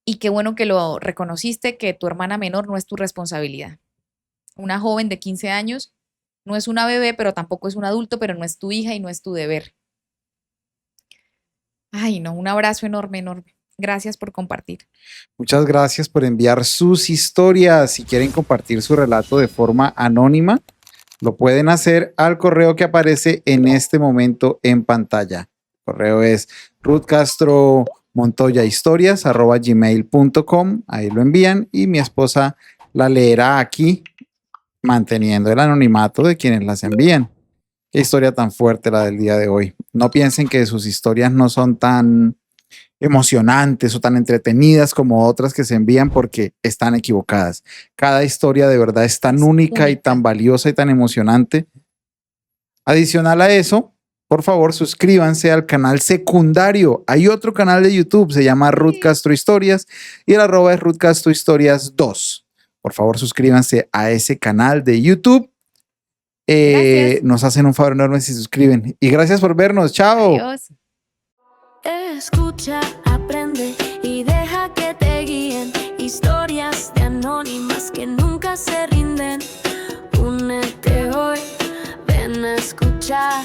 Y qué bueno que lo reconociste, que tu hermana menor no es tu responsabilidad. Una joven de 15 años no es una bebé, pero tampoco es un adulto, pero no es tu hija y no es tu deber. Ay, no, un abrazo enorme, enorme. Gracias por compartir. Muchas gracias por enviar sus historias. Si quieren compartir su relato de forma anónima, lo pueden hacer al correo que aparece en este momento en pantalla. El correo es ruthcastromontoyahistorias@gmail.com. Ahí lo envían y mi esposa la leerá aquí, manteniendo el anonimato de quienes las envían. Qué historia tan fuerte la del día de hoy. No piensen que sus historias no son tan emocionantes o tan entretenidas como otras que se envían porque están equivocadas. Cada historia de verdad es tan única y tan Única. valiosa y tan emocionante. Adicional a eso, por favor, suscríbanse al canal secundario. Hay otro canal de YouTube, se llama Ruth Castro Historias y el arroba es Ruth Castro Historias 2. Por favor, suscríbanse a ese canal de YouTube. Gracias. Nos hacen un favor enorme si se suscriben. Y gracias por vernos. Chao. Adiós. Escucha, aprende y deja que te guíen. Historias de anónimas que nunca se rinden. Únete hoy, ven a escuchar.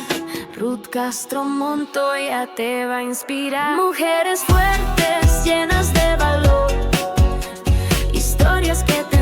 Ruth Castro Montoya te va a inspirar. Mujeres fuertes, llenas de valor. Historias que te